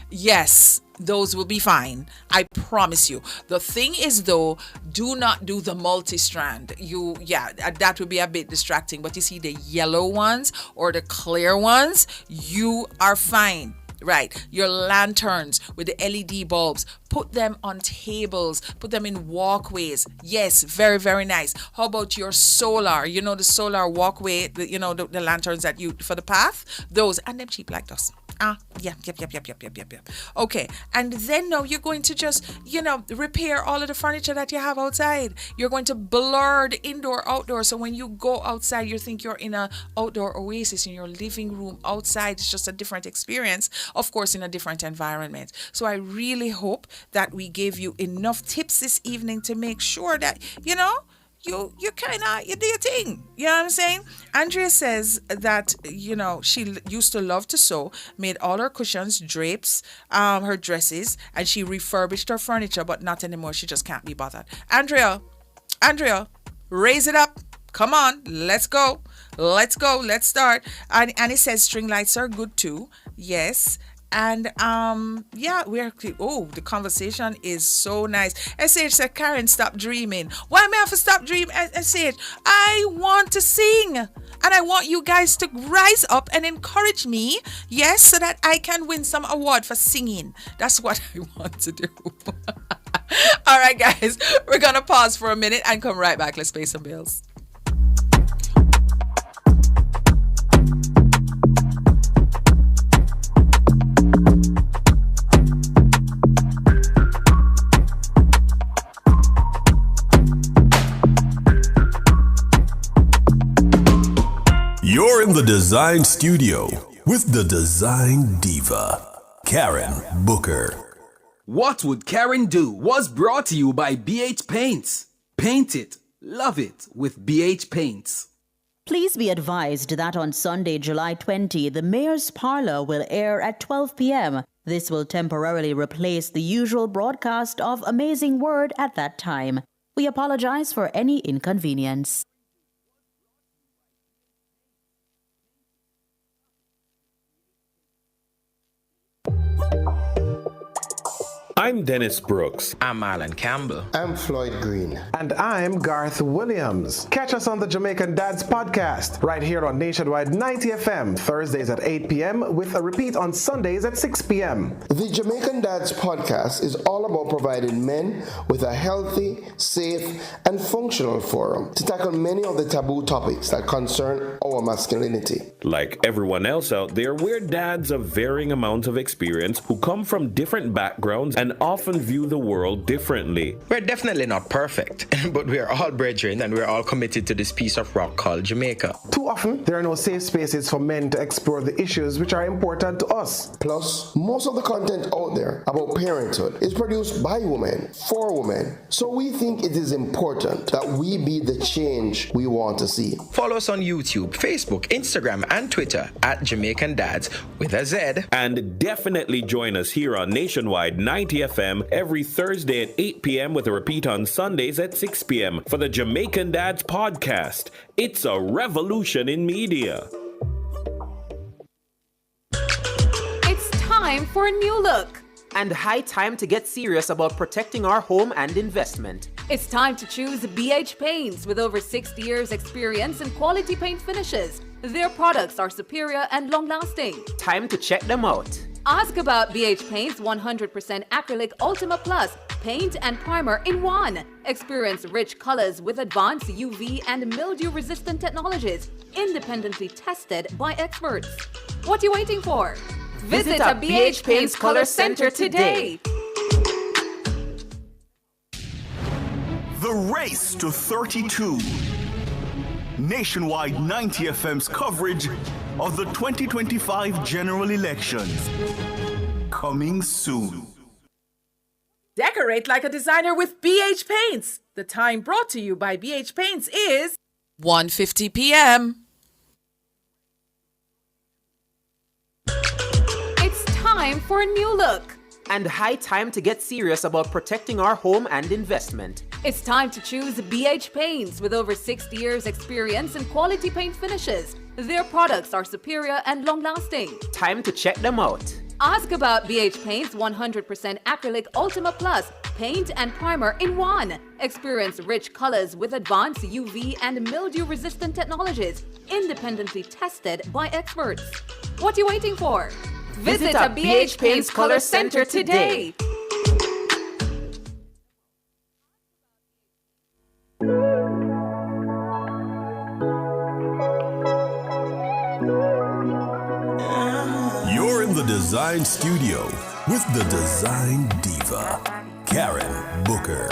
Yes, those will be fine. I promise you. The thing is, though, do not do the multi-strand. That would be a bit distracting. But you see the yellow ones or the clear ones, you are fine. Right, your lanterns with the LED bulbs, put them on tables, put them in walkways. Yes, very, very nice. How about your solar? You know, the solar walkway, the lanterns that you, for the path, those, and them cheap like those. Yep. Okay, and then now you're going to just, repair all of the furniture that you have outside. You're going to blur the indoor, outdoor. So when you go outside, you think you're in a outdoor oasis in your living room. Outside, it's just a different experience, of course, in a different environment. So I really hope that we gave you enough tips this evening to make sure that, you do your thing. You know what I'm saying? Andrea says that, she used to love to sew, made all her cushions, drapes, her dresses, and she refurbished her furniture, but not anymore. She just can't be bothered. Andrea, raise it up. Come on, let's go. Let's start. And it says string lights are good too. Yes. And the conversation is so nice. SH said, Karen, stop dreaming. Why am I have to stop dreaming? SH, I want to sing, and I want you guys to rise up and encourage me, yes, so that I can win some award for singing. That's what I want to do. All right, guys, we're gonna pause for a minute and come right back. Let's pay some bills. You're in the Dezign Studio with the Dezign Diva, Karen Booker. What Would Karen Do was brought to you by BH Paints. Paint it, love it with BH Paints. Please be advised that on Sunday, July 20, the Mayor's Parlor will air at 12 p.m. This will temporarily replace the usual broadcast of Amazing Word at that time. We apologize for any inconvenience. I'm Dennis Brooks. I'm Alan Campbell. I'm Floyd Green. And I'm Garth Williams. Catch us on the Jamaican Dads podcast right here on Nationwide 90 FM, Thursdays at 8 p.m. with a repeat on Sundays at 6 p.m. The Jamaican Dads podcast is all about providing men with a healthy, safe, and functional forum to tackle many of the taboo topics that concern our masculinity. Like everyone else out there, we're dads of varying amounts of experience who come from different backgrounds and often view the world differently. We're definitely not perfect, but we're all brethren and we're all committed to this piece of rock called Jamaica. Too often, there are no safe spaces for men to explore the issues which are important to us. Plus, most of the content out there about parenthood is produced by women, for women. So we think it is important that we be the change we want to see. Follow us on YouTube, Facebook, Instagram, and Twitter at Jamaican Dads with a Z. And definitely join us here on Nationwide 90 FM every Thursday at 8 p.m. with a repeat on Sundays at 6 p.m. for the Jamaican Dads podcast. It's a revolution in media. It's time for a new look. And high time to get serious about protecting our home and investment. It's time to choose BH Paints with over 60 years experience in quality paint finishes. Their products are superior and long-lasting. Time to check them out. Ask about BH Paint's 100% acrylic Ultima Plus paint and primer in one. Experience rich colors with advanced UV and mildew-resistant technologies, independently tested by experts. What are you waiting for? Visit a BH Paints Color Center today. The race to 32. Nationwide 90 FM's coverage of the 2025 general elections. Coming soon. Decorate like a designer with BH Paints. The time brought to you by BH Paints is 1:50 p.m. It's time for a new look. And high time to get serious about protecting our home and investment. It's time to choose BH Paints with over 60 years experience in quality paint finishes. Their products are superior and long-lasting. Time to check them out. Ask about BH Paint's 100% acrylic Ultima Plus paint and primer in one. Experience rich colors with advanced UV and mildew-resistant technologies, independently tested by experts. What are you waiting for? Visit a BH Paints Color Center today. You're in the Dezign studio with the Dezign Diva, Karen Booker.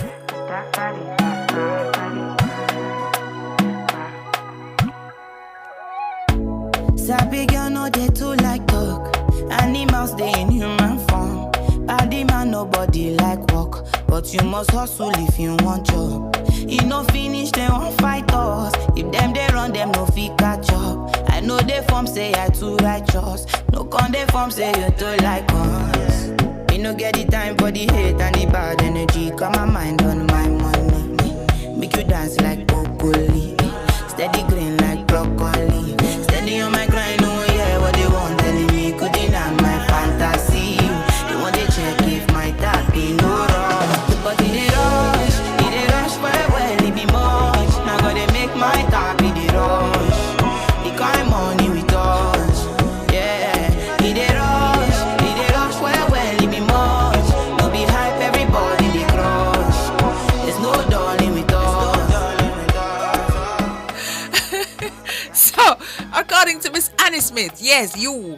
Sabi girl no dey too like talk. Animals they in human form. Body man nobody like walk, but you must hustle if you want job. You no finish they won't fight us. If them they run them no fit catch up. I know they form say I too righteous. No con they form say you too like us. Me no get the time for the hate and the bad energy. Got my mind on my money. Make you dance like broccoli. Steady green like broccoli. Steady on my grind, oh yeah, what they want telling me could deny my fantasy. They want to check if my tap be no wrong. But it rush well, it be much. Now gotta make my tap be the rush. The kind money we touch, yeah. It rush well, it be much. No be hype, everybody they crush. There's no darling with us. So, according to Miss Annie Smith, yes, you.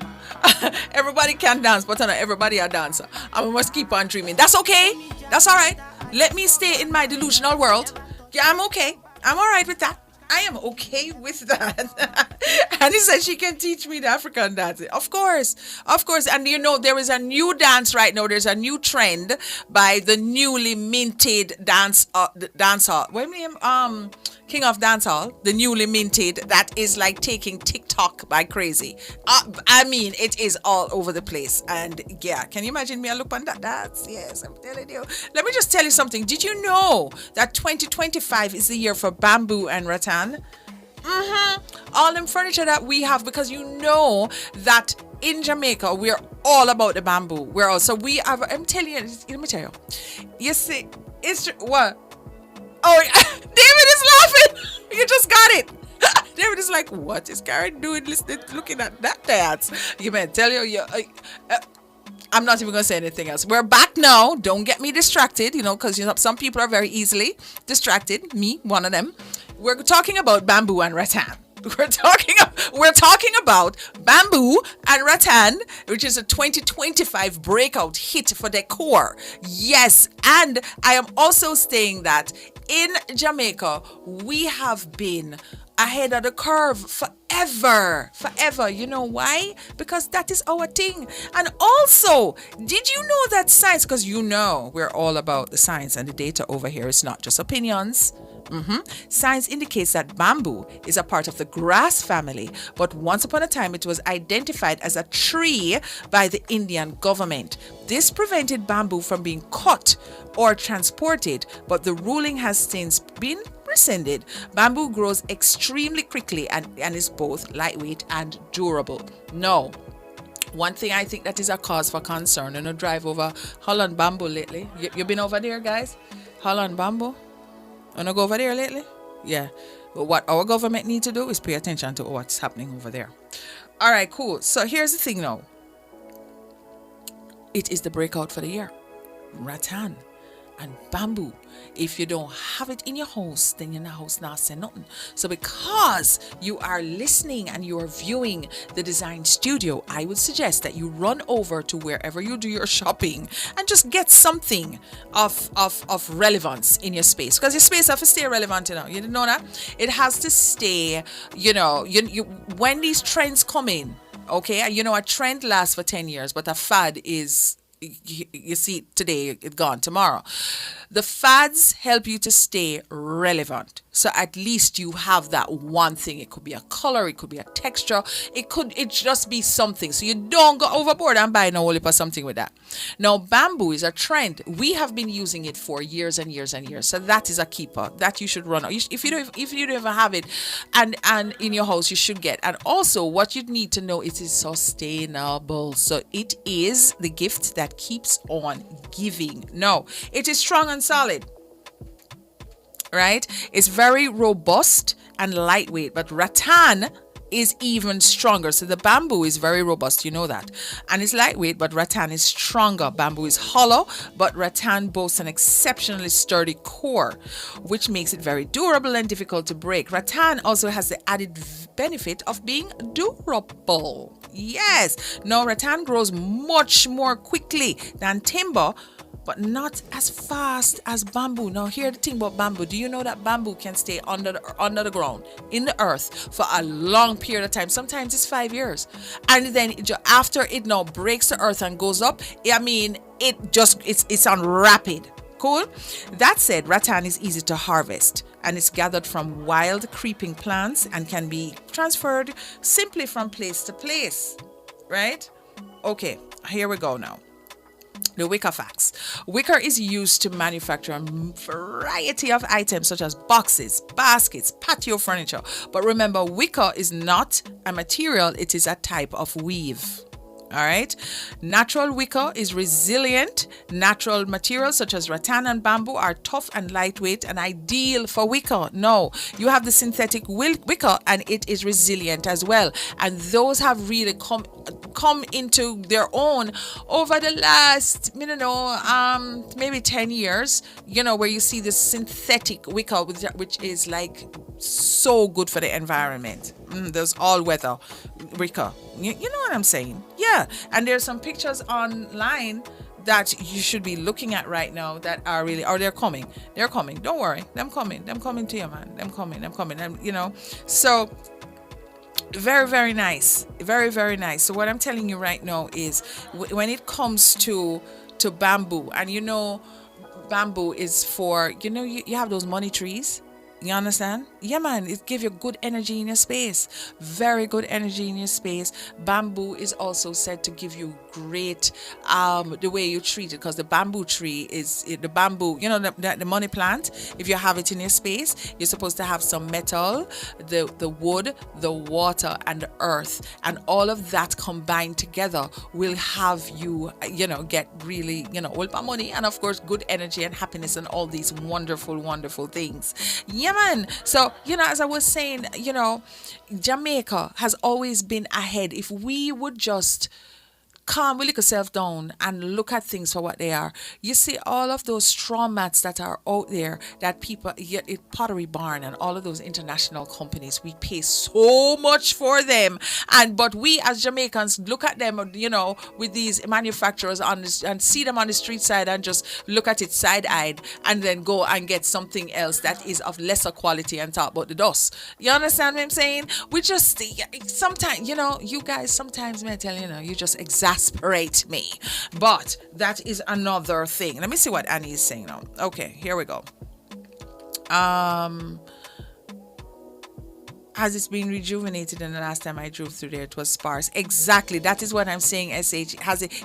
Everybody can dance, but not everybody a dancer. And we must keep on dreaming. That's okay. That's all right. Let me stay in my delusional world. Yeah, I'm okay. I'm all right with that. I am okay with that. And he said she can teach me the African dance. Of course. And you know, there is a new dance right now. There's a new trend by the newly minted dancehall. What name? King of Dancehall, the newly minted, that is like taking TikTok by crazy. I mean, it is all over the place. And yeah, can you imagine me? I look on that dance. Yes, I'm telling you. Let me just tell you something. Did you know that 2025 is the year for bamboo and rattan? All them furniture that we have, because you know that in Jamaica we're all about the bamboo. We're all, so we have, I'm telling you, let me tell you. You see, it's, what? Oh, David is laughing. You just got it. David is like, what is Karen doing listening, looking at that dance? You may tell you, I'm not even going to say anything else. We're back now. Don't get me distracted, because some people are very easily distracted. Me, one of them. We're talking about bamboo and rattan. We're talking about bamboo and rattan, which is a 2025 breakout hit for decor. Yes, and I am also saying that in Jamaica, we have been ahead of the curve forever. You know why? Because that is our thing. And also, did you know that science, because we're all about the science and the data over here, it's not just opinions. Science indicates that bamboo is a part of the grass family, but once upon a time it was identified as a tree by the Indian government. This prevented bamboo from being cut or transported, but the ruling has since been rescinded. Bamboo grows extremely quickly and is both lightweight and durable. No. One thing I think that is a cause for concern, drive over Holland Bamboo lately. You been over there, guys? Holland Bamboo? Wanna go over there lately? Yeah. But what our government need to do is pay attention to what's happening over there. All right, cool. So here's the thing now. It is the breakout for the year. Rattan and bamboo. If you don't have it in your house, then your house not say nothing. So because you are listening and you are viewing the Dezign Studio, I would suggest that you run over to wherever you do your shopping and just get something of relevance in your space. Because your space has to stay relevant, You didn't know that? It has to stay, when these trends come in, okay? A trend lasts for 10 years, but a fad is, you see today, it's gone tomorrow. The fads help you to stay relevant. So at least you have that one thing. It could be a color, it could be a texture, it just be something. So you don't go overboard and buy no only for something with that. Now, bamboo is a trend. We have been using it for years and years and years. So that is a keeper that you should run. If you don't even have it and in your house, you should get. And also what you need to know, it is sustainable. So it is the gift that keeps on giving. No, it is strong and solid, right? It's very robust and lightweight, but rattan is even stronger. So the bamboo is very robust, you know that, and it's lightweight, but rattan is stronger. Bamboo is hollow, but rattan boasts an exceptionally sturdy core, which makes it very durable and difficult to break. Rattan also has the added benefit of being durable. Yes, now rattan grows much more quickly than timber, but not as fast as bamboo. Now, here's the thing about bamboo. Do you know that bamboo can stay under the ground, in the earth, for a long period of time? Sometimes it's 5 years. And then after it now breaks the earth and goes up, it's on rapid. Cool? That said, rattan is easy to harvest, and it's gathered from wild creeping plants and can be transferred simply from place to place. Right? Okay, here we go now. The wicker facts. Wicker is used to manufacture a variety of items such as boxes, baskets, patio furniture. But remember, wicker is not a material, it is a type of weave. All right. Natural wicker is resilient. Natural materials such as rattan and bamboo are tough and lightweight and ideal for wicker. No, you have the synthetic wicker and it is resilient as well. And those have really come into their own over the last, maybe 10 years, where you see this synthetic wicker, which is like so good for the environment. There's all weather wicker. You know what I'm saying? Yeah. And there's some pictures online that you should be looking at right now that are really, or they're coming. Don't worry. Them coming to you, man. Them coming. And, so very, very nice. Very, very nice. So what I'm telling you right now is when it comes to bamboo, and bamboo is for, you have those money trees. You understand? Yeah, man. It gives you good energy in your space. Very good energy in your space. Bamboo is also said to give you great, the way you treat it, because the bamboo tree is the bamboo. You know, the money plant. If you have it in your space, you're supposed to have some metal, the wood, the water, and the earth, and all of that combined together will have you, get really, all the money, and of course, good energy and happiness and all these wonderful, wonderful things. Yeah, man. So, as I was saying, Jamaica has always been ahead. If we would just calm, we look ourselves down and look at things for what they are. You see all of those straw mats that are out there that people, Pottery Barn and all of those international companies, we pay so much for them. But we as Jamaicans look at them, with these manufacturers and see them on the street side and just look at it side-eyed and then go and get something else that is of lesser quality and talk about the dust. You understand what I'm saying? We just, sometimes, you guys, sometimes, may I tell you just exasperate me, but that is another thing. Let me see what Annie is saying now. Okay, here we go. Has it been rejuvenated? And the last time I drove through there, it was sparse. Exactly. That is what I'm saying, SH.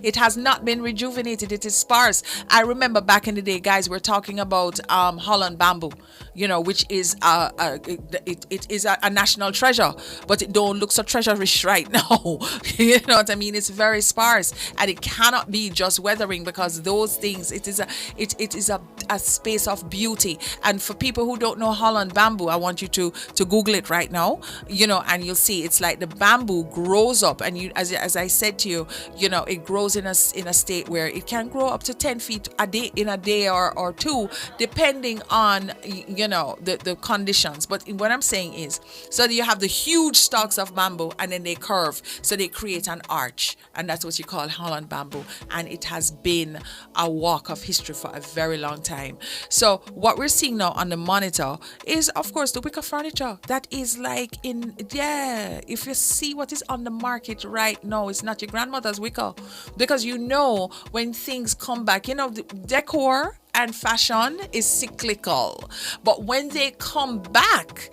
It has not been rejuvenated. It is sparse. I remember back in the day, guys, we're talking about Holland bamboo, which is it is a national treasure, but it don't look so treasure-rich right now. You know what I mean? It's very sparse, and it cannot be just weathering, because those things, it is a space of beauty. And for people who don't know Holland bamboo, I want you to Google it right now. And you'll see it's like the bamboo grows up, and you, as I said to you, it grows in a state where it can grow up to 10 feet a day, in a day or two, depending on the conditions. But what I'm saying is, so you have the huge stalks of bamboo, and then they curve, so they create an arch, and that's what you call Holland bamboo. And it has been a walk of history for a very long time. So what we're seeing now on the monitor is, of course, the wicker furniture that is if you see what is on the market right now, it's not your grandmother's wicker, because when things come back, the decor and fashion is cyclical, but when they come back,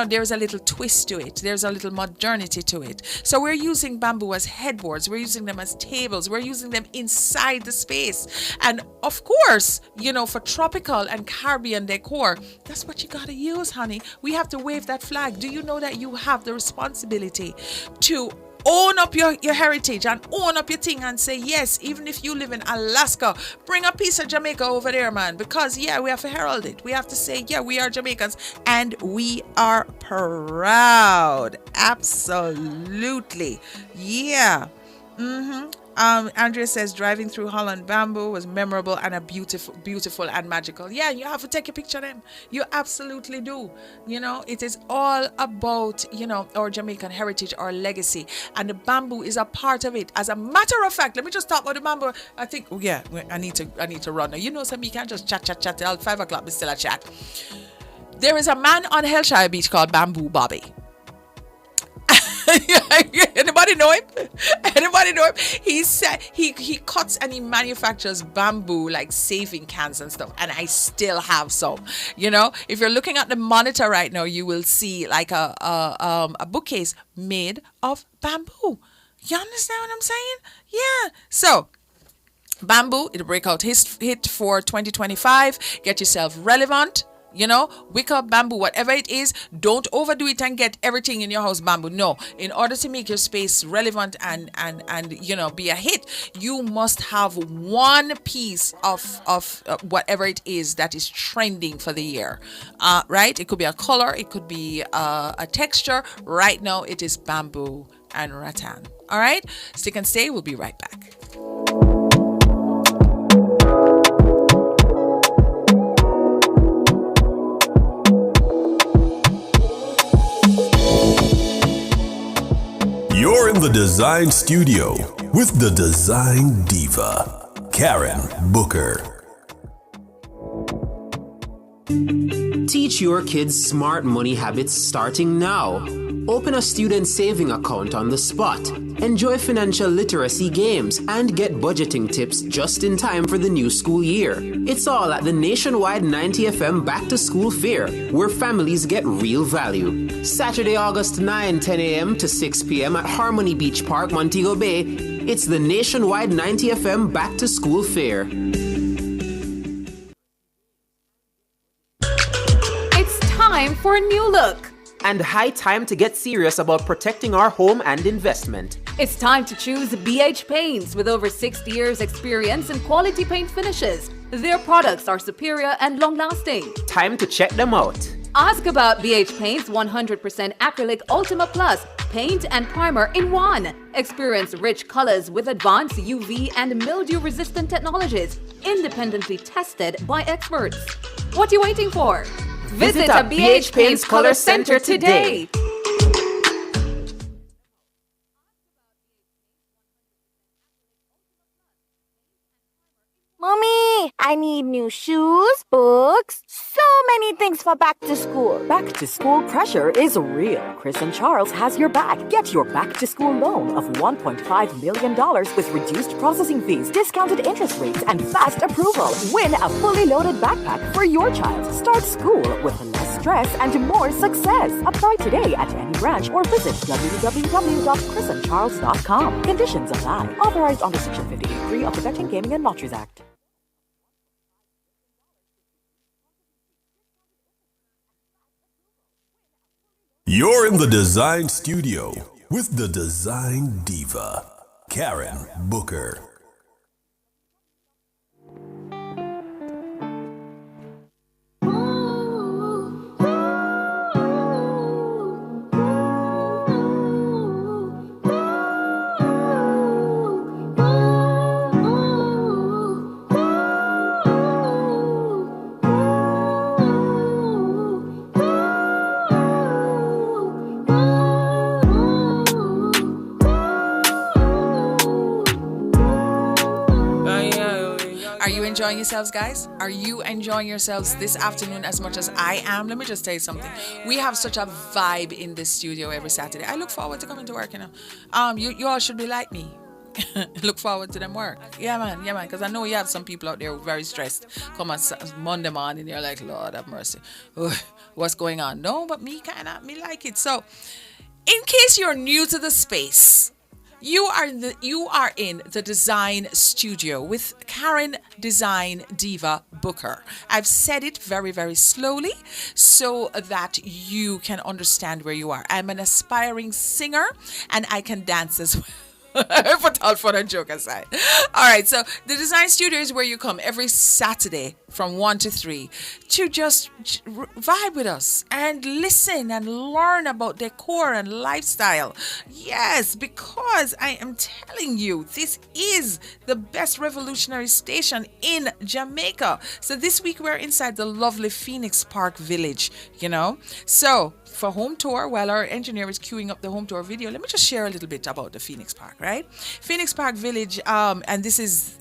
there's a little twist to it. There's a little modernity to it. So we're using bamboo as headboards. We're using them as tables. We're using them inside the space. And of course, for tropical and Caribbean decor, that's what you got to use, honey. We have to wave that flag. Do you know that you have the responsibility to own up your heritage and own up your thing and say, yes, even if you live in Alaska, bring a piece of Jamaica over there, man, because we have to herald it. We have to say, we are Jamaicans and we are proud. Absolutely. Yeah. Andrea says driving through Holland bamboo was memorable and a beautiful and magical. Yeah, you have to take a picture of them. You absolutely do. It is all about, our Jamaican heritage, our legacy, and the bamboo is a part of it. As a matter of fact, let me just talk about the bamboo. I think, I need to run now. So me can't just chat till 5 o'clock, but still a chat. There is a man on Hellshire Beach called Bamboo Bobby. Anybody know him? He said he cuts and he manufactures bamboo, like saving cans and stuff, and I still have some. If you're looking at the monitor right now, you will see like a bookcase made of bamboo. You understand what I'm saying? Yeah. So bamboo, it'll break out hit for 2025. Get yourself relevant. Wicker, bamboo, whatever it is, don't overdo it and get everything in your house bamboo. No, in order to make your space relevant and be a hit, you must have one piece of whatever it is that is trending for the year. Right? It could be a color, it could be a texture. Right now, it is bamboo and rattan. All right? Stick and stay. We'll be right back. You're in the Dezign Studio with the Design Diva, Karen Booker. Teach your kids smart money habits starting now. Open a student saving account on the spot. Enjoy financial literacy games and get budgeting tips just in time for the new school year. It's all at the nationwide 90 FM Back to School Fair, where families get real value. Saturday, August 9, 10 a.m. to 6 p.m. at Harmony Beach Park, Montego Bay. It's the nationwide 90 FM Back to School Fair. It's time for a new look. And high time to get serious about protecting our home and investment. It's time to choose BH Paints with over 60 years experience in quality paint finishes. Their products are superior and long-lasting. Time to check them out. Ask about BH Paint's 100% acrylic Ultima Plus paint and primer in one. Experience rich colors with advanced UV and mildew-resistant technologies, independently tested by experts. What are you waiting for? Visit a BH Paints Color Center today. Mommy, I need new shoes, books, so many things for back to school. Back to school pressure is real. Chris and Charles has your back. Get your back to school loan of $1.5 million with reduced processing fees, discounted interest rates, and fast approval. Win a fully loaded backpack for your child. Start school with less stress and more success. Apply today at any branch or visit www.chrisandcharles.com. Conditions apply. Authorized under Section 58(3) of the Betting, Gaming, and Lotteries Act. You're in the Design Studio with the Design Diva, Karen Booker. Enjoying yourselves, guys? Are you enjoying yourselves this afternoon as much as I am? Let me just tell you something. We have such a vibe in this studio every Saturday. I look forward to coming to work, you know. You all should be like me. Look forward to them work. Yeah, man, because I know you have some people out there who are very stressed. Come on Monday morning, you're like, Lord have mercy. Ugh, what's going on? No, but me like it. So, in case you're new to the space, you are in the Design Studio with Karen Design Diva Booker. I've said it very, very slowly so that you can understand where you are. I'm an aspiring singer and I can dance as well. Put all fun and joke aside. All right, so the Design Studio is where you come every Saturday from 1 to 3 to just vibe with us and listen and learn about decor and lifestyle. Yes, because I am telling you, this is the best revolutionary station in Jamaica. So this week we're inside the lovely Phoenix Park Village, you know. So for home tour, while our engineer is queuing up the home tour video, let me just share a little bit about the Phoenix Park, right? Phoenix Park Village, and this is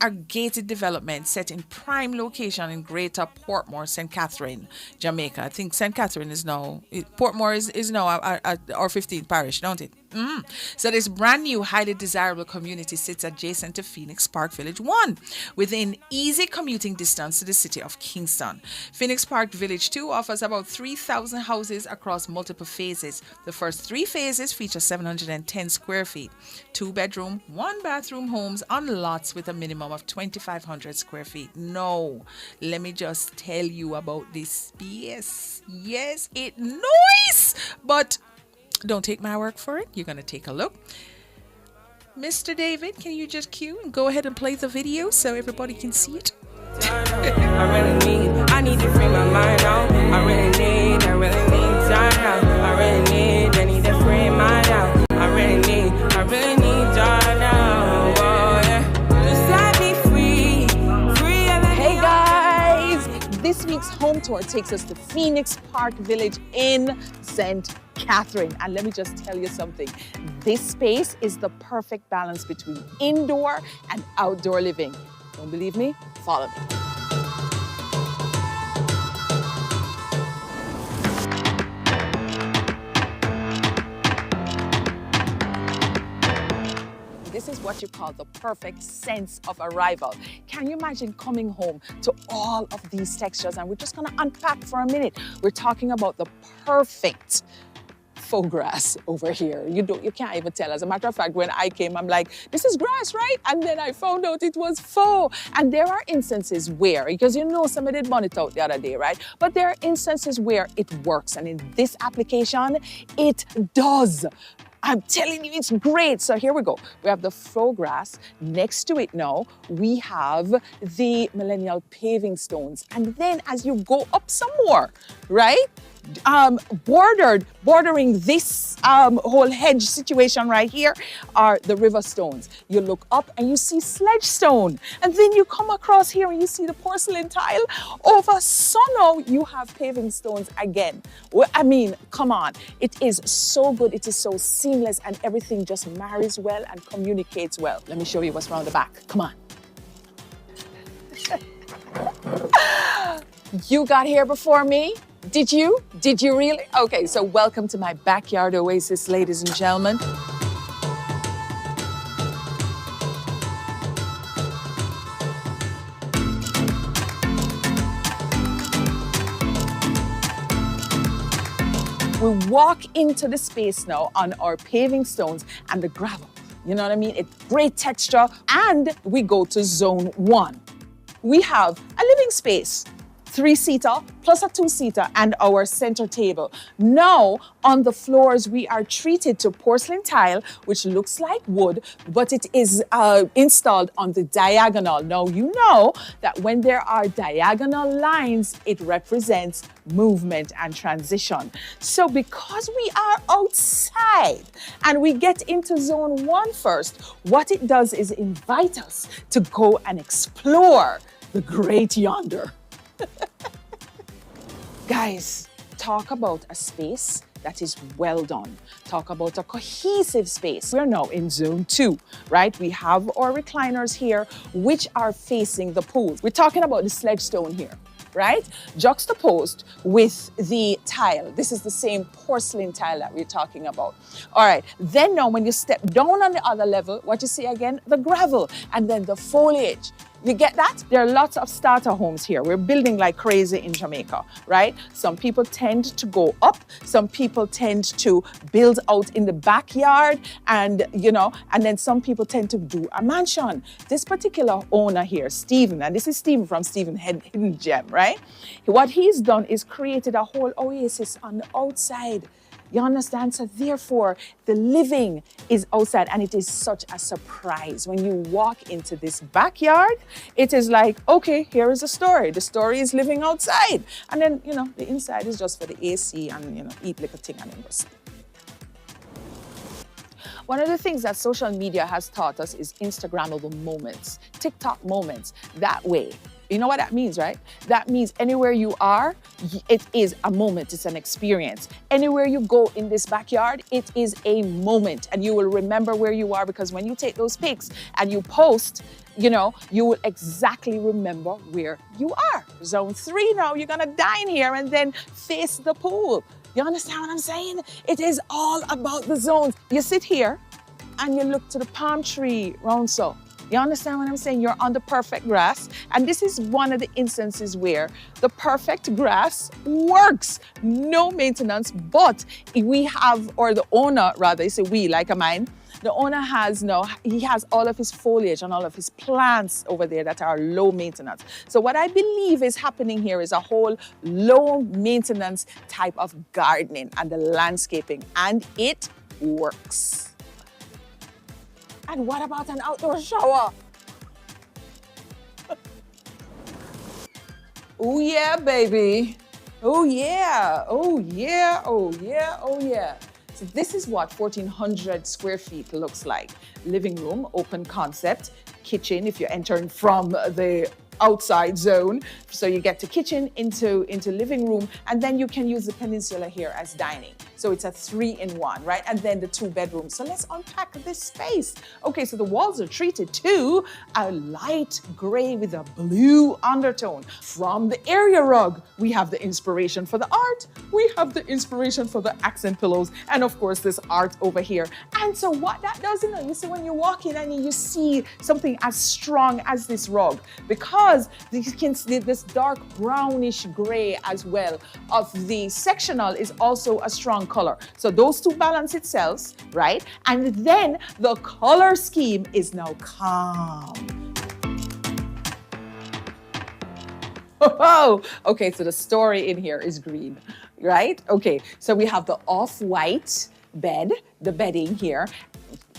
a gated development set in prime location in Greater Portmore, St. Catherine, Jamaica. I think St. Catherine is now, Portmore is now our 15th parish, don't it? So this brand new, highly desirable community sits adjacent to Phoenix Park Village 1, within easy commuting distance to the city of Kingston. Phoenix Park Village 2 offers about 3,000 houses across multiple phases. The first 3 phases feature 710 square feet, 2-bedroom, 1-bathroom homes on lots with a minimum of 2,500 square feet. No, let me just tell you about this space. Yes, it nice, but don't take my word for it. You're going to take a look. Mr. David, can you just cue and go ahead and play the video so everybody can see it? I need to free my mind out. I really need time out. I need to free my mind out. I really need time now. Oh, yeah. Just let me free. Hey guys, this week's home tour takes us to Phoenix Park Village in St. Catherine, and let me just tell you something. This space is the perfect balance between indoor and outdoor living. Don't believe me? Follow me. This is what you call the perfect sense of arrival. Can you imagine coming home to all of these textures? And we're just gonna unpack for a minute. We're talking about the perfect faux grass over here. You can't even tell. As a matter of fact, when I came, I'm like, this is grass, right? And then I found out it was faux. And there are instances where, because somebody did burn it out the other day, right? But there are instances where it works. And in this application, it does. I'm telling you, it's great. So here we go. We have the faux grass. Next to it now, we have the millennial paving stones. And then as you go up some more, right? Bordering this whole hedge situation right here are the river stones. You look up and you see sledge stone. And then you come across here and you see the porcelain tile. Over so now you have paving stones again. Well, I mean, come on. It is so good. It is so seamless and everything just marries well and communicates well. Let me show you what's around the back. Come on. You got here before me? Did you? Did you really? Okay, so welcome to my backyard oasis, ladies and gentlemen. We walk into the space now on our paving stones and the gravel. You know what I mean? It's great texture. And we go to zone 1. We have a living space. 3-seater plus a 2-seater and our center table. Now, on the floors, we are treated to porcelain tile, which looks like wood, but it is installed on the diagonal. Now, you know that when there are diagonal lines, it represents movement and transition. So because we are outside and we get into zone 1 first, what it does is invite us to go and explore the great yonder. Guys, talk about a space that is well done. Talk about a cohesive space. We're now in zone 2, right? We have our recliners here, which are facing the pool. We're talking about the sledge stone here, right? Juxtaposed with the tile. This is the same porcelain tile that we're talking about. All right, then now when you step down on the other level, what you see again? The gravel and then the foliage. You get that? There are lots of starter homes here. We're building like crazy in Jamaica, right? Some people tend to go up. Some people tend to build out in the backyard and then some people tend to do a mansion. This particular owner here, Stephen, and this is Stephen from Stephen Hidden Gem, right? What he's done is created a whole oasis on the outside. You understand? So therefore, the living is outside and it is such a surprise. When you walk into this backyard, it is like, okay, here is the story. The story is living outside. And then, the inside is just for the AC and, eat like a thing and then go sleep. One of the things that social media has taught us is Instagrammable moments, TikTok moments. That way, you know what that means, right? That means anywhere you are, it is a moment, it's an experience. Anywhere you go in this backyard, it is a moment and you will remember where you are because when you take those pics and you post, you will exactly remember where you are. Zone 3 now, you're gonna dine here and then face the pool. You understand what I'm saying? It is all about the zones. You sit here and you look to the palm tree round so. You understand what I'm saying? You're on the perfect grass. And this is one of the instances where the perfect grass works. No maintenance, but we have, or the owner rather, it's a we like a mine, the owner he has all of his foliage and all of his plants over there that are low maintenance. So what I believe is happening here is a whole low maintenance type of gardening and the landscaping, and it works. And what about an outdoor shower? Oh yeah, baby. Oh yeah, oh yeah, oh yeah, oh yeah. So this is what 1,400 square feet looks like. Living room, open concept, kitchen if you're entering from the outside zone. So you get to kitchen into living room, and then you can use the peninsula here as dining. So it's a 3-in-1, right? And then the 2 bedrooms. So let's unpack this space. Okay, so the walls are treated to a light gray with a blue undertone. From the area rug, we have the inspiration for the art. We have the inspiration for the accent pillows. And of course, this art over here. And so what that does, you see when you walk in and you see something as strong as this rug, because you can see this dark brownish gray as well of the sectional is also a strong color. So those two balance itself, right? And then the color scheme is now calm. Oh, okay, so the story in here is green, right? Okay, so we have the off-white bed, the bedding here,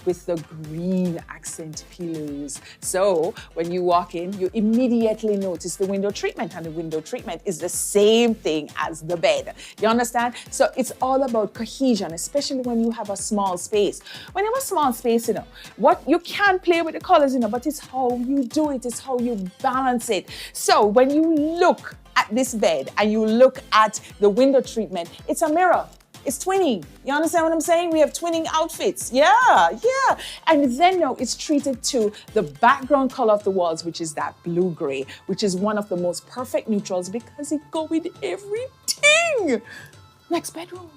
with the green accent pillows. So when you walk in, you immediately notice the window treatment, and the window treatment is the same thing as the bed. You understand? So it's all about cohesion, especially when you have a small space. When you have a small space, what you can play with the colors, but it's how you do it, it's how you balance it. So when you look at this bed and you look at the window treatment, it's a mirror. It's twinning. You understand what I'm saying? We have twinning outfits. Yeah. And then now it's treated to the background color of the walls, which is that blue gray, which is one of the most perfect neutrals because it goes with everything. Next bedroom.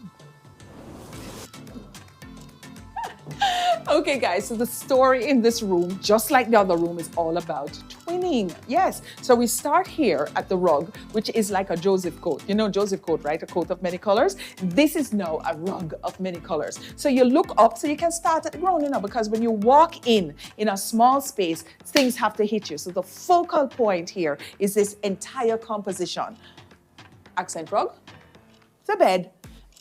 Okay, guys, so the story in this room, just like the other room, is all about twinning. Yes, so we start here at the rug, which is like a Joseph coat. You know Joseph coat, right? A coat of many colors. This is now a rug of many colors. So you look up, so you can start at the ground, because when you walk in a small space, things have to hit you. So the focal point here is this entire composition. Accent rug, the bed,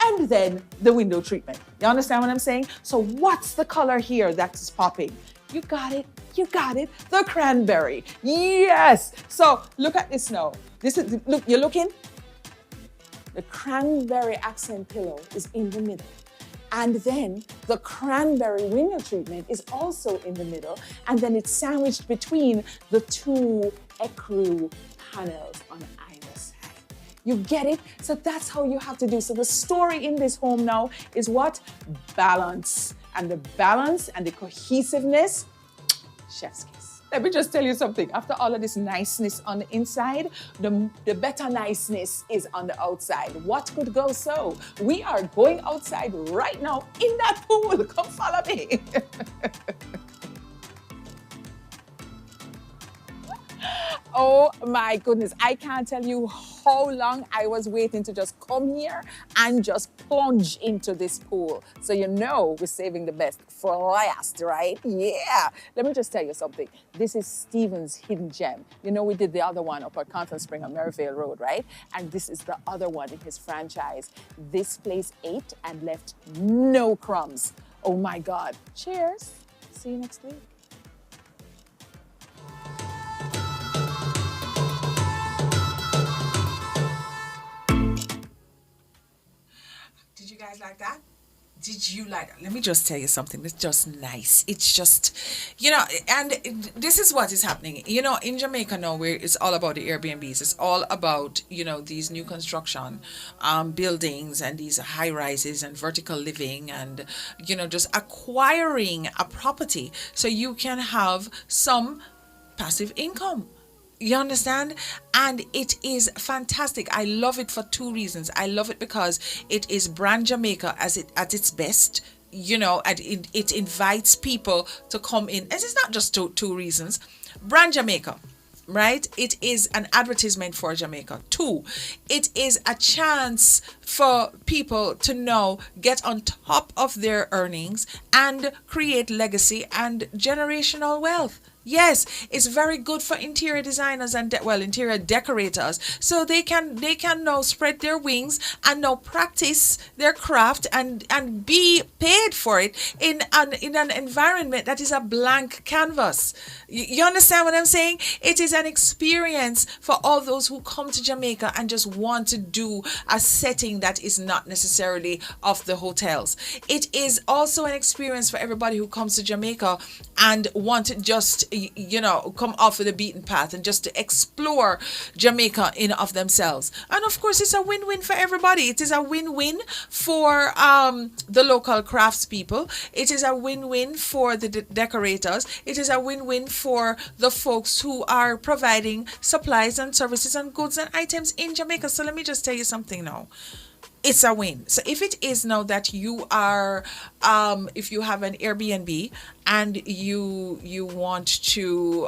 and then the window treatment. You understand what I'm saying? So what's the color here that's popping? You got it. The cranberry. Yes. So look at this now. Look, you're looking? The cranberry accent pillow is in the middle. And then the cranberry window treatment is also in the middle. And then it's sandwiched between the 2 ecru panels on either side. You get it? So that's how you have to do. So the story in this home now is what? Balance. And the balance and the cohesiveness, chef's kiss. Let me just tell you something. After all of this niceness on the inside, the better niceness is on the outside. What could go so? We are going outside right now in that pool. Come follow me. Oh my goodness, I can't tell you how long I was waiting to just come here and just plunge into this pool. So we're saving the best for last, right? Yeah. Let me just tell you something. This is Stephen's hidden gem. We did the other one up at Conference Spring on Merivale Road, right? And this is the other one in his franchise. This place ate and left no crumbs. Oh my God. Cheers. See you next week. Did you guys like that? Did you like that? Let me just tell you something. It's just nice. It's just, and this is what is happening. In Jamaica now, where it's all about the Airbnbs. It's all about, these new construction buildings and these high rises and vertical living and, just acquiring a property so you can have some passive income. You understand? And it is fantastic. I love it for 2 reasons. I love it because it is brand Jamaica at its best. And it invites people to come in. And it's not just two reasons. Brand Jamaica, right? It is an advertisement for Jamaica. 2, it is a chance for people to now get on top of their earnings and create legacy and generational wealth. Yes, it's very good for interior designers and interior decorators, so they can now spread their wings and now practice their craft and be paid for it in an environment that is a blank canvas. You understand what I'm saying? It is an experience for all those who come to Jamaica and just want to do a setting that is not necessarily of the hotels. It is also an experience for everybody who comes to Jamaica and want to just come off of the beaten path and just to explore Jamaica in of themselves. And of course, it's a win-win for everybody. It is a win-win for the local craftspeople. It is a win-win for the decorators. It is a win-win for the folks who are providing supplies and services and goods and items in Jamaica. So let me just tell you something now. It's a win. So if it is now that you are, if you have an Airbnb and you want to,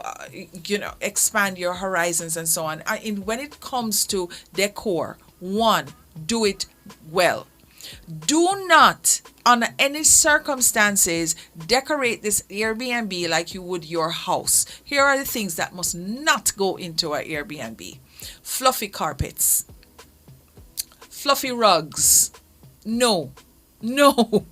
expand your horizons and so on, when it comes to decor, one, do it well. Do not, under any circumstances, decorate this Airbnb like you would your house. Here are the things that must not go into an Airbnb. Fluffy carpets. Fluffy rugs. No. If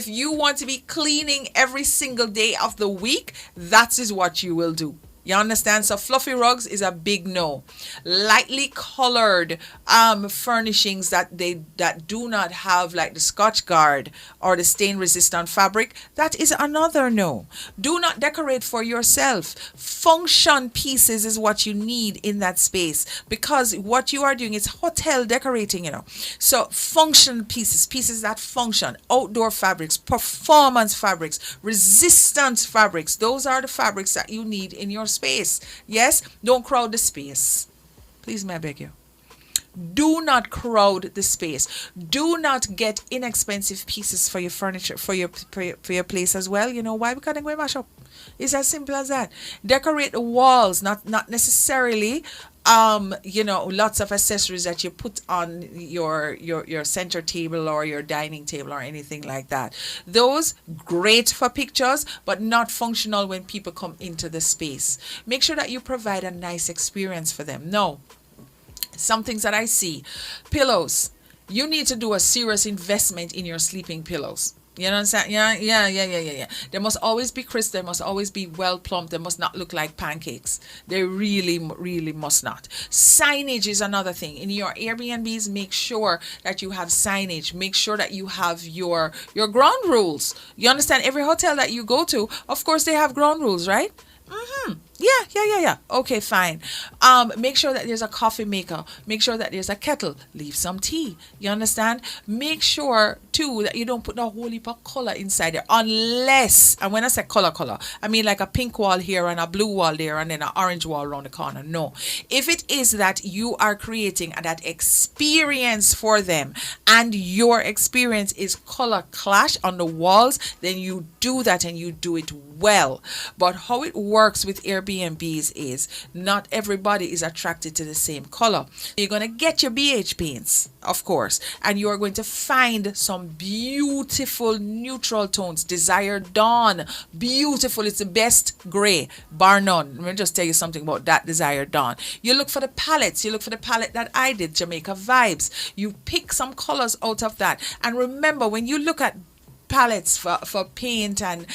you want to be cleaning every single day of the week, that is what you will do. You understand? So fluffy rugs is a big no. Lightly colored furnishings that do not have like the Scotch Guard or the stain resistant fabric, that is another no. Do not decorate for yourself. Function pieces is what you need in that space, because what you are doing is hotel decorating, So function pieces that function, outdoor fabrics, performance fabrics, resistant fabrics, those are the fabrics that you need in your space. Yes, don't crowd the space. Please, may I beg you? Do not crowd the space. Do not get inexpensive pieces for your furniture, for your place as well. You know why? Because they're going to mash up. It's as simple as that. Decorate the walls, not necessarily lots of accessories that you put on your center table or your dining table or anything like that. Those, great for pictures, but not functional when people come into the space. Make sure that you provide a nice experience for them. No. Some things that I see. Pillows. You need to do a serious investment in your sleeping pillows. You know what I'm saying? Yeah. They must always be crisp. They must always be well plumped. They must not look like pancakes. They really, really must not. Signage is another thing. In your Airbnbs, make sure that you have signage. Make sure that you have your ground rules. You understand? Every hotel that you go to, of course, they have ground rules, right? Yeah. Okay, fine. Make sure that there's a coffee maker. Make sure that there's a kettle. Leave some tea. You understand? Make sure too that you don't put a whole heap of color inside there, unless, and when I say color, I mean like a pink wall here and a blue wall there and then an orange wall around the corner. No. If it is that you are creating that experience for them and your experience is color clash on the walls, then you do that and you do it well. But how it works with Airbnbs is not everybody is attracted to the same color. You're going to get your BH paints, of course, and you are going to find some beautiful neutral tones. Desire Dawn, beautiful. It's the best gray, bar none. Let me just tell you something about that Desire Dawn. You look for the palettes. You look for the palette that I did, Jamaica Vibes. You pick some colors out of that. And remember, when you look at palettes for paint and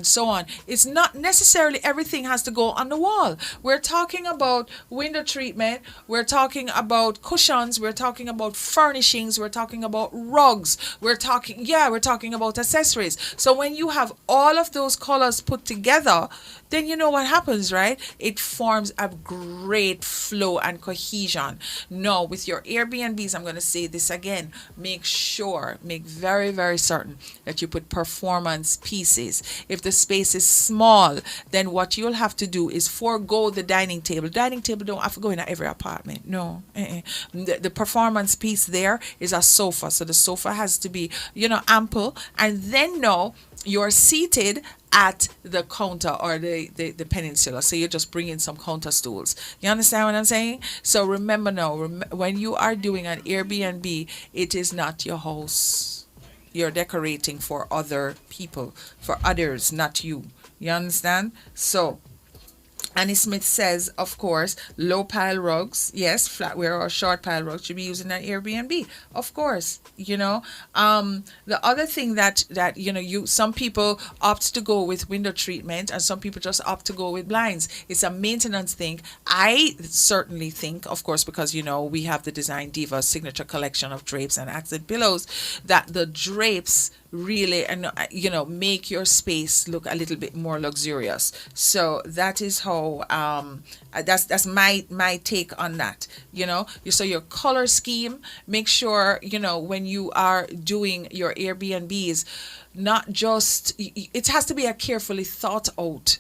so on, it's not necessarily everything has to go on the wall. We're talking about window treatment, we're talking about cushions, we're talking about furnishings, we're talking about rugs, we're talking about accessories. So when you have all of those colors put together, then you know what happens, right? It forms a great flow and cohesion. Now, with your Airbnbs, I'm going to say this again. Make very, very certain that you put performance pieces. If the space is small, then what you'll have to do is forego the dining table. Dining table don't have to go in every apartment. No. The performance piece there is a sofa. So the sofa has to be, ample. And then now you're seated at the counter or the peninsula. So you just bring in some counter stools. You understand what I'm saying? So remember now, when you are doing an Airbnb, it is not your house. You're decorating for other people, for others, not you. You understand? So Annie Smith says, of course, low pile rugs, yes, flatware or short pile rugs should be used in an Airbnb, of course. The other thing that some people opt to go with window treatment and some people just opt to go with blinds. It's a maintenance thing. I certainly think, of course, because we have the Design Diva signature collection of drapes and accent pillows, that the drapes really, and make your space look a little bit more luxurious. So that is how that's my take on that. So your color scheme, make sure when you are doing your Airbnbs, not just, it has to be a carefully thought out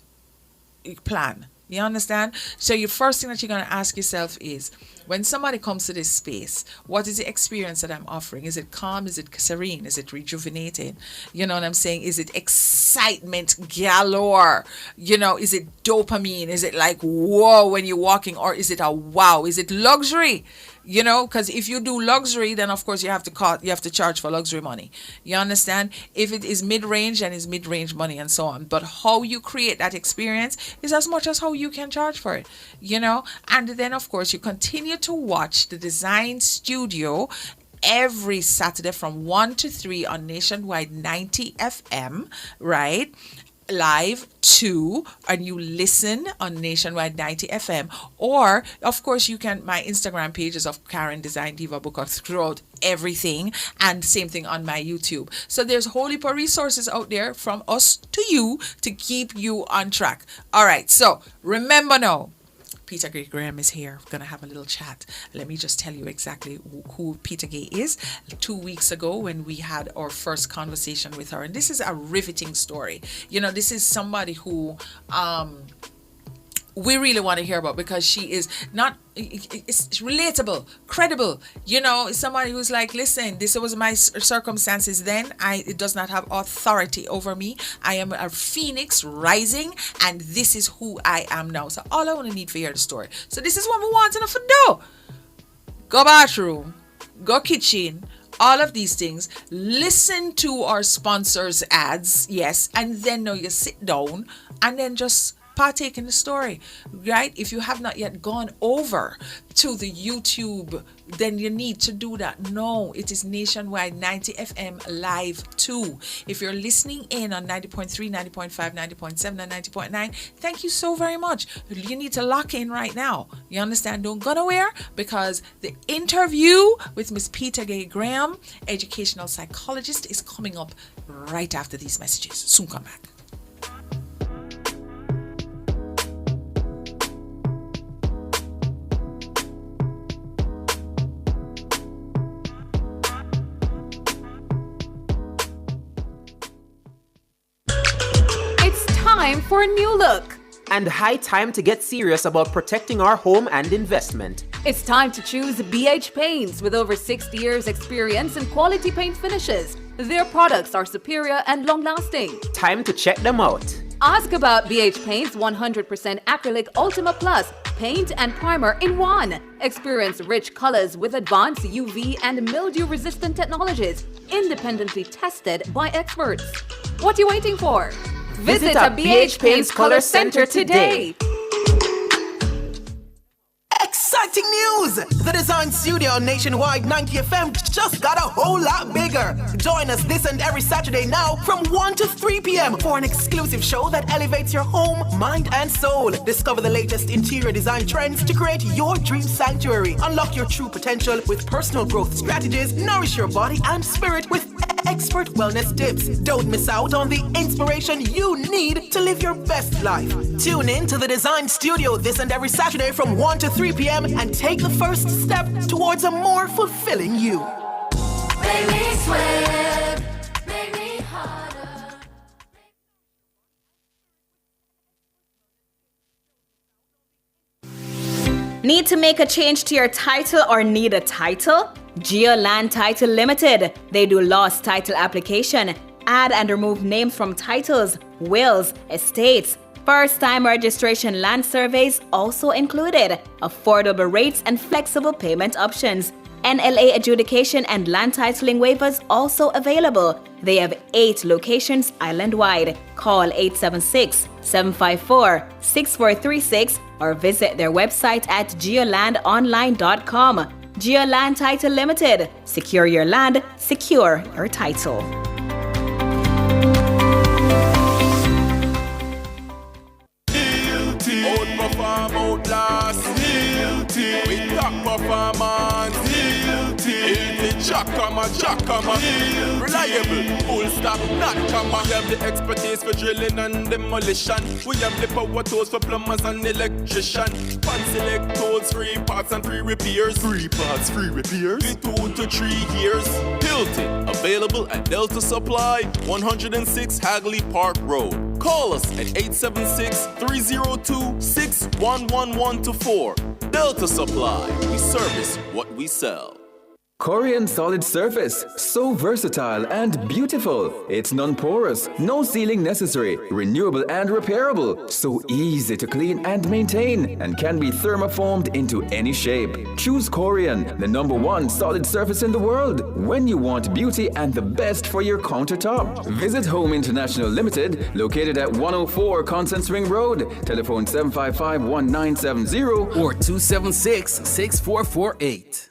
plan. You understand? So your first thing that you're going to ask yourself is, when somebody comes to this space, what is the experience that I'm offering? Is it calm? Is it serene? Is it rejuvenating? You know what I'm saying? Is it excitement galore? Is it dopamine? Is it like whoa when you're walking, or is it a wow? Is it luxury? Because if you do luxury, then of course you have to charge for luxury money. You understand? If it is mid-range, then it's mid-range money and so on. But how you create that experience is as much as how you can charge for it. And then of course you continue to watch the Dezign Studio every Saturday from 1 to 3 on Nationwide 90 FM, right? Live too, and you listen on Nationwide 90 FM, or of course you can, my Instagram page is of Karen Design Diva Booker throughout everything, and same thing on my YouTube. So there's a whole heap of resources out there from us to you to keep you on track. All right, so remember now, Peter Gay Graham is here. We're going to have a little chat. Let me just tell you exactly who Peter Gay is. 2 weeks ago when we had our first conversation with her, and this is a riveting story. This is somebody who we really want to hear about, because she is not, it's relatable, credible. Somebody who's like, listen, this was my circumstances then. It does not have authority over me. I am a phoenix rising, and this is who I am now. So all I want to need for hear the story. So this is what we want enough to do. Go bathroom, go kitchen, all of these things. Listen to our sponsors' ads, yes, and then now you sit down and then just partake in the story, right? If you have not yet gone over to the YouTube, then you need to do that. No, it is Nationwide 90 FM live too. If you're listening in on 90.3, 90.5, 90.7, and 90.9, thank you so very much. You need to lock in right now. You understand? Don't go nowhere, because the interview with Miss Peter Gay Graham, educational psychologist, is coming up right after these messages. Soon come back. Time for a new look. And high time to get serious about protecting our home and investment. It's time to choose BH Paints. With over 60 years experience in quality paint finishes, their products are superior and long-lasting. Time to check them out. Ask about BH Paint's 100% acrylic Ultima Plus paint and primer in one. Experience rich colors with advanced UV and mildew-resistant technologies, independently tested by experts. What are you waiting for? Visit a BH Paints Color Center today. Exciting news! The Dezign Studio Nationwide 90 FM just got a whole lot bigger. Join us this and every Saturday now from 1 to 3 p.m. for an exclusive show that elevates your home, mind, and soul. Discover the latest interior design trends to create your dream sanctuary. Unlock your true potential with personal growth strategies. Nourish your body and spirit with expert wellness tips. Don't miss out on the inspiration you need to live your best life. Tune in to the Dezign Studio this and every Saturday from 1 to 3 p.m. and take the first step towards a more fulfilling you. Make me sweat, make me harder. Need to make a change to your title or need a title? Geoland Title Limited. They do lost title application, add and remove names from titles, wills, estates. First-time registration land surveys also included. Affordable rates and flexible payment options. NLA adjudication and land titling waivers also available. They have 8 locations island-wide. Call 876-754-6436 or visit their website at geolandonline.com. Geoland Title Limited. Secure your land, secure your title. Outperform, outlast. With top performance. Eat it, Chaka, jackhammer. Reliable, full stop, not comma. We have the expertise for drilling and demolition. We have the power tools for plumbers and electrician. Pan select tools, free parts and free repairs. Free parts, free repairs. 2 to 3 years. Hilton, available at Delta Supply, 106 Hagley Park Road. Call us at 876-302-6111-4. Delta Supply, we service what we sell. Corian solid surface, so versatile and beautiful. It's non-porous, no sealing necessary, renewable and repairable, so easy to clean and maintain, and can be thermoformed into any shape. Choose Corian, the #1 solid surface in the world, when you want beauty and the best for your countertop. Visit Home International Limited, located at 104 Constance Ring Road. Telephone 755-1970 or 276-6448.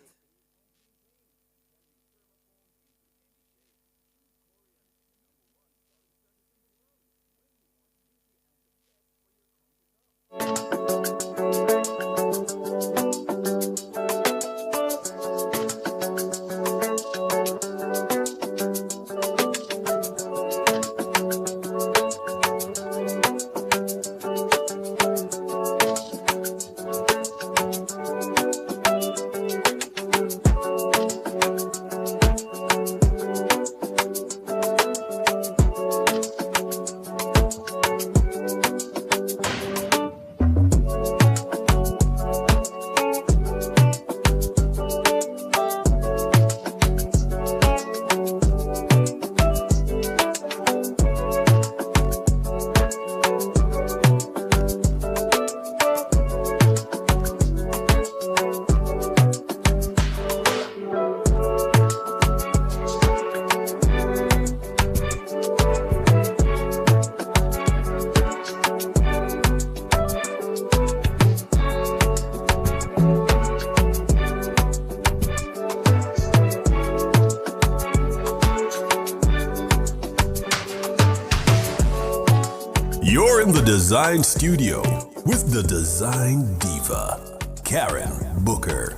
You're in the Dezign Studio with the Design Diva, Karen Booker.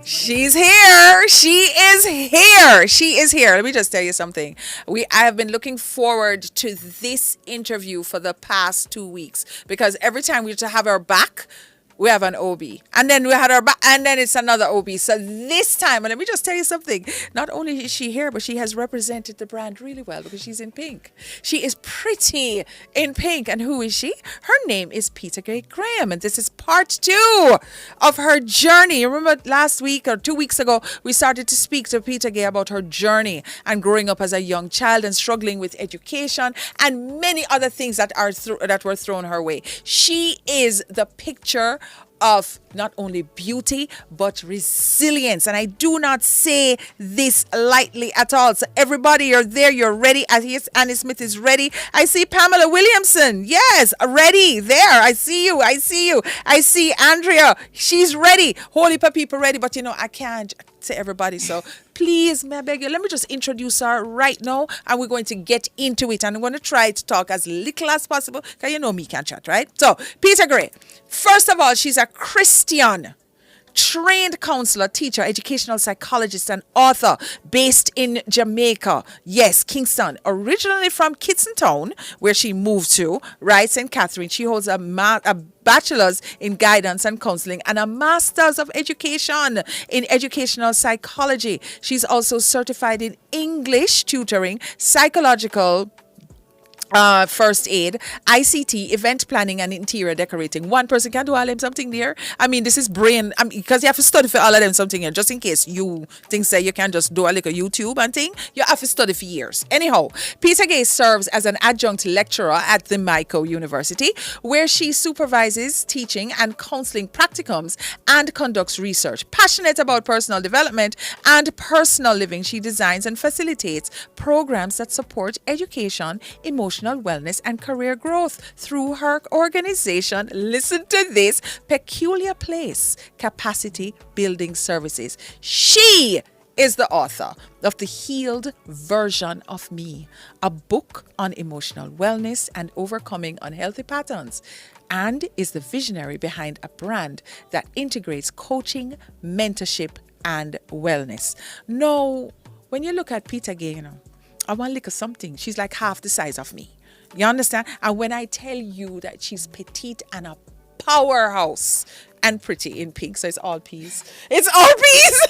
She's here. She is here. She is here. Let me just tell you something. I have been looking forward to this interview for the past 2 weeks because every time we have her back, we have an OB. And then we had her back, and then it's another OB. So this time, and let me just tell you something. Not only is she here, but she has represented the brand really well because she's in pink. She is pretty in pink. And who is she? Her name is Peter Graham. And this is part 2 of her journey. Remember last week or 2 weeks ago, we started to speak to Peter Gay about her journey and growing up as a young child and struggling with education and many other things that were thrown her way. She is the picture of not only beauty but resilience, and I do not say this lightly at all. So everybody, you're there, you're ready. Annie Smith is ready. I see Pamela Williamson, yes, ready there. I see you. I see Andrea, she's ready. Whole heap of people ready, but I can't say everybody, so please, may I beg you, let me just introduce her right now, and we're going to get into it, and I'm going to try to talk as little as possible because me can't chat, right? So Peter Gray, first of all, she's a Christian trained counselor, teacher, educational psychologist, and author based in Jamaica. Yes, Kingston. Originally from Kitson Town, where she moved to, right, St. Catherine. She holds a bachelor's in guidance and counseling and a master's of education in educational psychology. She's also certified in English tutoring, psychological first aid, ICT, event planning, and interior decorating. One person can do all them something there. This is brain, because you have to study for all of them something here, just in case you think say you can just do a little YouTube and thing. You have to study for years. Anyhow, Peter Gay serves as an adjunct lecturer at the Mico University, where she supervises teaching and counseling practicums and conducts research. Passionate about personal development and personal living, she designs and facilitates programs that support education, emotional wellness, and career growth through her organization. Listen to this: Peculiar Place Capacity Building Services. She is the author of The Healed Version of Me, a book on emotional wellness and overcoming unhealthy patterns, and is the visionary behind a brand that integrates coaching, mentorship, and wellness. Now, when you look at Peter Gay, I want to look at something. She's like half the size of me. You understand? And when I tell you that she's petite and a powerhouse and pretty in pink, so it's all peas. It's all peas.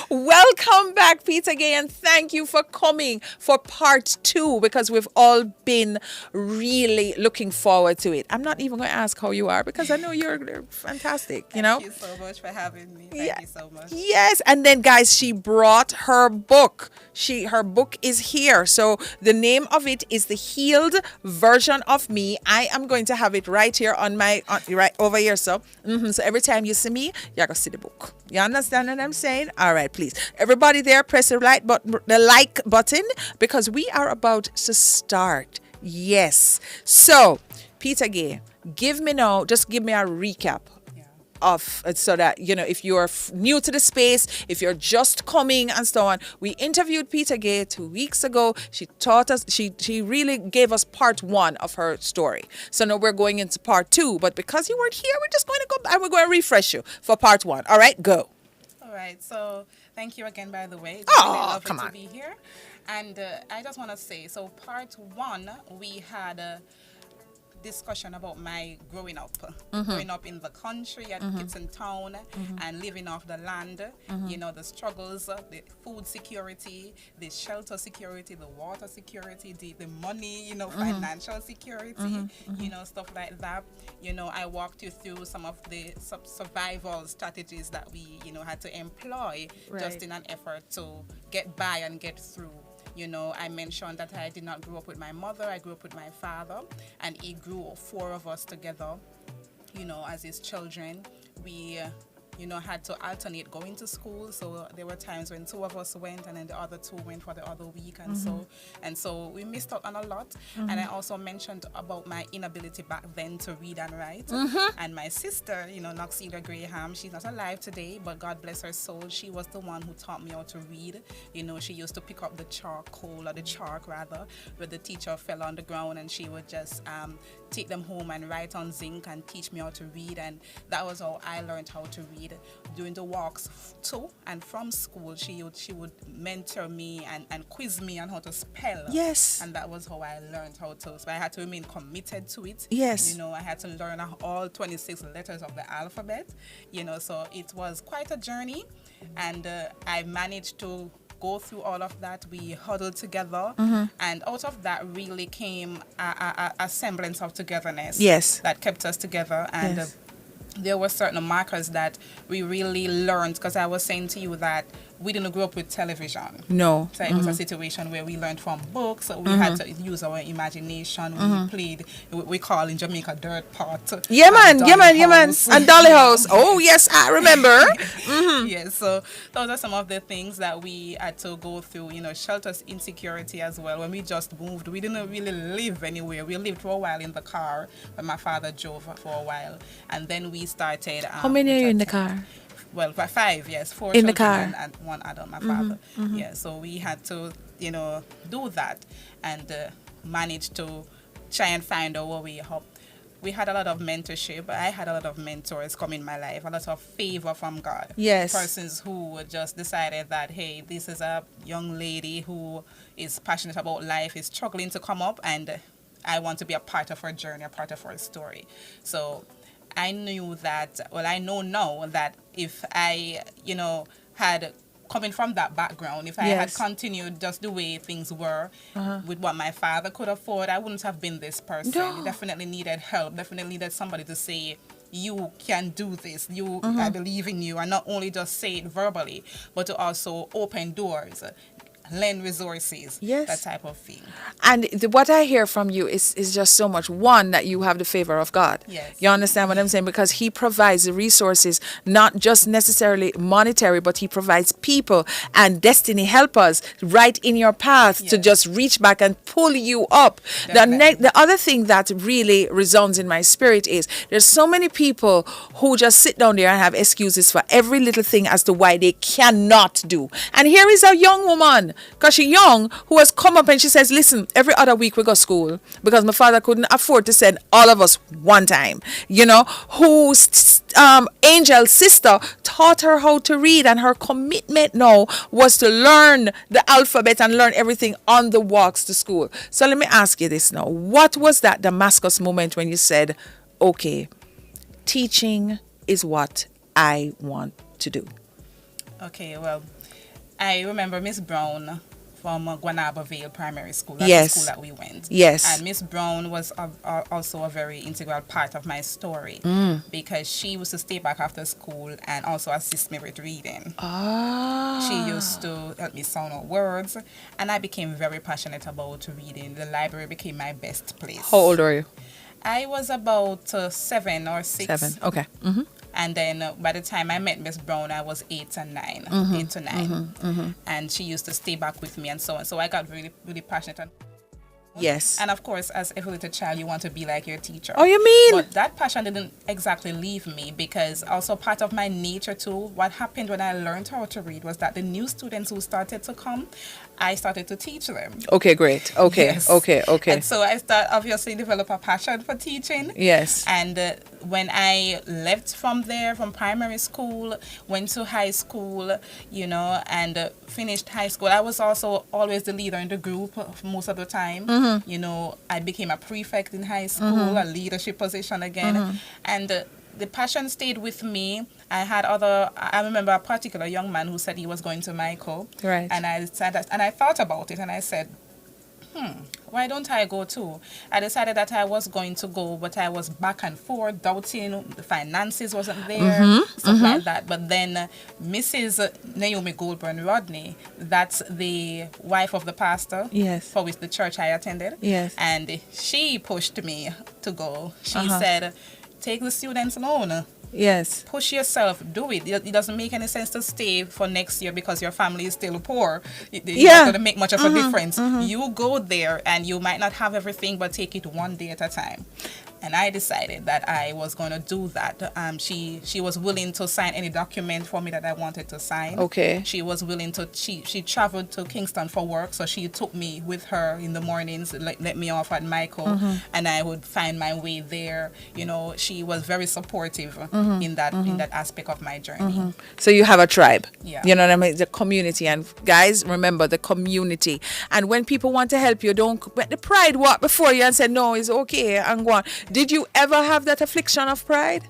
Welcome back, Peter Gay, and thank you for coming for part 2, because we've all been really looking forward to it. I'm not even going to ask how you are, because I know you're fantastic, Thank you so much for having me. Thank you so much. Yes, and then guys, she brought her book. Her book is here. So the name of it is The Healed Version of Me. I am going to have it right here on my right over here. So every time you see me, you're gonna see the book. You understand what I'm saying? All right, please, everybody there, press the like button, because we are about to start. Yes. So Peter Gay, give me a recap of, so that if you're new to the space, if you're just coming and so on. We interviewed Peter Gay 2 weeks ago. She taught us, she really gave us part 1 of her story. So now we're going into part 2, but because you weren't here, we're just going to go and we're going to refresh you for part 1. All right, go. All right, so thank you again, by the way. It's really lovely to be here. And I just want to say, so part 1, we had discussion about my growing up in the country at Kitson Town and living off the land, the struggles, the food security, the shelter security, the water security, the money, financial security, stuff like that. I walked you through some of the survival strategies that we, had to employ just in an effort to get by and get through. I mentioned that I did not grow up with my mother. I grew up with my father, and he grew 4 of us together, as his children. We, had to alternate going to school. So there were times when 2 of us went and then the other 2 went for the other week. And so we missed out on a lot. And I also mentioned about my inability back then to read and write. And my sister, Noxida Graham, she's not alive today, but God bless her soul. She was the one who taught me how to read. She used to pick up the chalk rather, where the teacher fell on the ground, and she would just take them home and write on zinc and teach me how to read. And that was how I learned how to read. During the walks to and from school, she would mentor me and quiz me on how to spell. Yes. And that was how I learned how to. So I had to remain committed to it. Yes. I had to learn all 26 letters of the alphabet. So it was quite a journey, and I managed to go through all of that. We huddled together, and out of that really came a semblance of togetherness. Yes. That kept us together, and there were certain markers that we really learned, because I was saying to you that we didn't grow up with television. No. So it was a situation where we learned from books. So we had to use our imagination. We played, we call in Jamaica, dirt pot. Yeah, man. And Dolly House. Oh, yes, I remember. Yes, so those are some of the things that we had to go through. Shelters insecurity as well. When we just moved, we didn't really live anywhere. We lived for a while in the car, but my father drove for a while. And then we started... How many are you in the car? Well, 5, yes. 4 in children the car and 1 adult, my father. Yeah, so we had to, do that and manage to try and find our way up. We had a lot of mentorship. I had a lot of mentors come in my life, a lot of favor from God. Yes. Persons who just decided that, hey, this is a young lady who is passionate about life, is struggling to come up, and I want to be a part of her journey, a part of her story. So I knew that, I know now that if I, had coming from that background, if I had continued just the way things were with what my father could afford, I wouldn't have been this person. No. Definitely needed help, definitely needed somebody to say, you can do this, I believe in you, and not only just say it verbally, but to also open doors. lend resources. Yes. That type of thing. And what I hear from you is just so much. One, that you have the favor of God. Yes. You understand what I'm saying? Because he provides the resources, not just necessarily monetary, but he provides people and destiny helpers right in your path to just reach back and pull you up. The other thing that really resounds in my spirit is there's so many people who just sit down there and have excuses for every little thing as to why they cannot do. And here is a young woman, because she's young, who has come up and she says, listen, every other week we go to school because my father couldn't afford to send all of us one time, you know, whose Angel's sister taught her how to read, and her commitment now was to learn the alphabet and learn everything on the walks to school. So let me ask you this now. What was that Damascus moment when you said, okay, teaching is what I want to do? Okay, well, I remember Miss Brown from Guanaba Vale Primary School. That's Yes. the school that we went. Yes. And Miss Brown was also a very integral part of my story because she used to stay back after school and also assist me with reading. She used to help me sound out words, and I became very passionate about reading. The library became my best place. How old are you? I was about 7 or 6. 7. Okay. And then by the time I met Miss Brown, I was 8 and 9, 8 to 9. And she used to stay back with me and so on. So I got really, really passionate. Yes. And of course, as every little child, you want to be like your teacher. Oh, you mean? But that passion didn't exactly leave me because also part of my nature too, what happened when I learned how to read was that the new students who started to come, I started to teach them. Okay, great. Okay, Yes. okay. And so I obviously develop a passion for teaching. Yes. And when I left from there, from primary school, went to high school, you know, and finished high school, I was also always the leader in the group most of the time. You know, I became a prefect in high school, a leadership position again. And the passion stayed with me. I remember a particular young man who said he was going to Michael. Right. And I thought about it and I said, why don't I go too? I decided that I was going to go, but I was back and forth, doubting the finances wasn't there, stuff like that. But then Mrs. Naomi Goldburn Rodney, that's the wife of the pastor for which the church I attended. Yes. And she pushed me to go. She said, take the students alone. Yes. Push yourself, do it. It doesn't make any sense to stay for next year because your family is still poor. It's not going to make much of a difference. You go there and you might not have everything, but take it one day at a time. And I decided that I was going to do that. She was willing to sign any document for me that I wanted to sign. Okay. She was willing to, she traveled to Kingston for work, so she took me with her in the mornings, let me off at Michael, and I would find my way there. You know, she was very supportive in that aspect of my journey. So you have a tribe. Yeah. You know what I mean? The community. And guys, remember the community. And when people want to help you, don't let the pride walk before you and say, no, it's okay, and go on. Did you ever have that affliction of pride?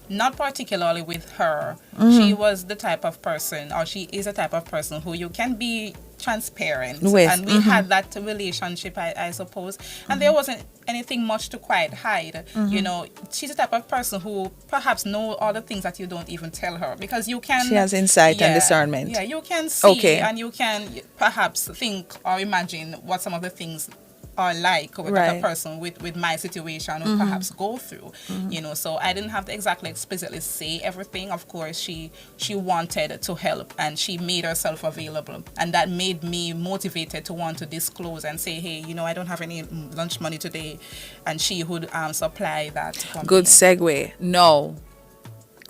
Not particularly with her. She was the type of person, or she is a type of person who you can be transparent with. And we had that relationship, I suppose, and there wasn't anything much to quite hide. You know, she's the type of person who perhaps know all the things that you don't even tell her, because you can, she has insight and discernment. Yeah, you can see and you can perhaps think or imagine what some of the things are like with a person with my situation or perhaps go through, you know. So I didn't have to exactly explicitly say everything. Of course, she wanted to help and she made herself available, and that made me motivated to want to disclose and say, hey, you know, I don't have any lunch money today, and she would supply that for Good me. segue. No.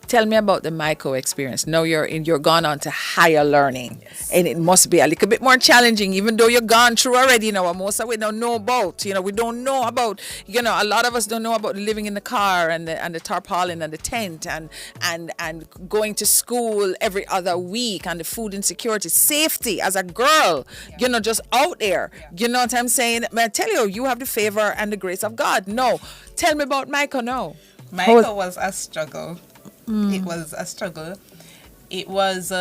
Tell me about the Michael experience. Now you're gone on to higher learning, and it must be a little bit more challenging, even though you're gone through already. You know, most of we don't know about. You know, we don't know about. You know, a lot of us don't know about living in the car and the tarpaulin and the tent and going to school every other week and the food insecurity, safety as a girl. You know, just out there. You know what I'm saying? I tell you, you have the favor and the grace of God. No, tell me about Michael now. Michael was a struggle. It was a struggle. It was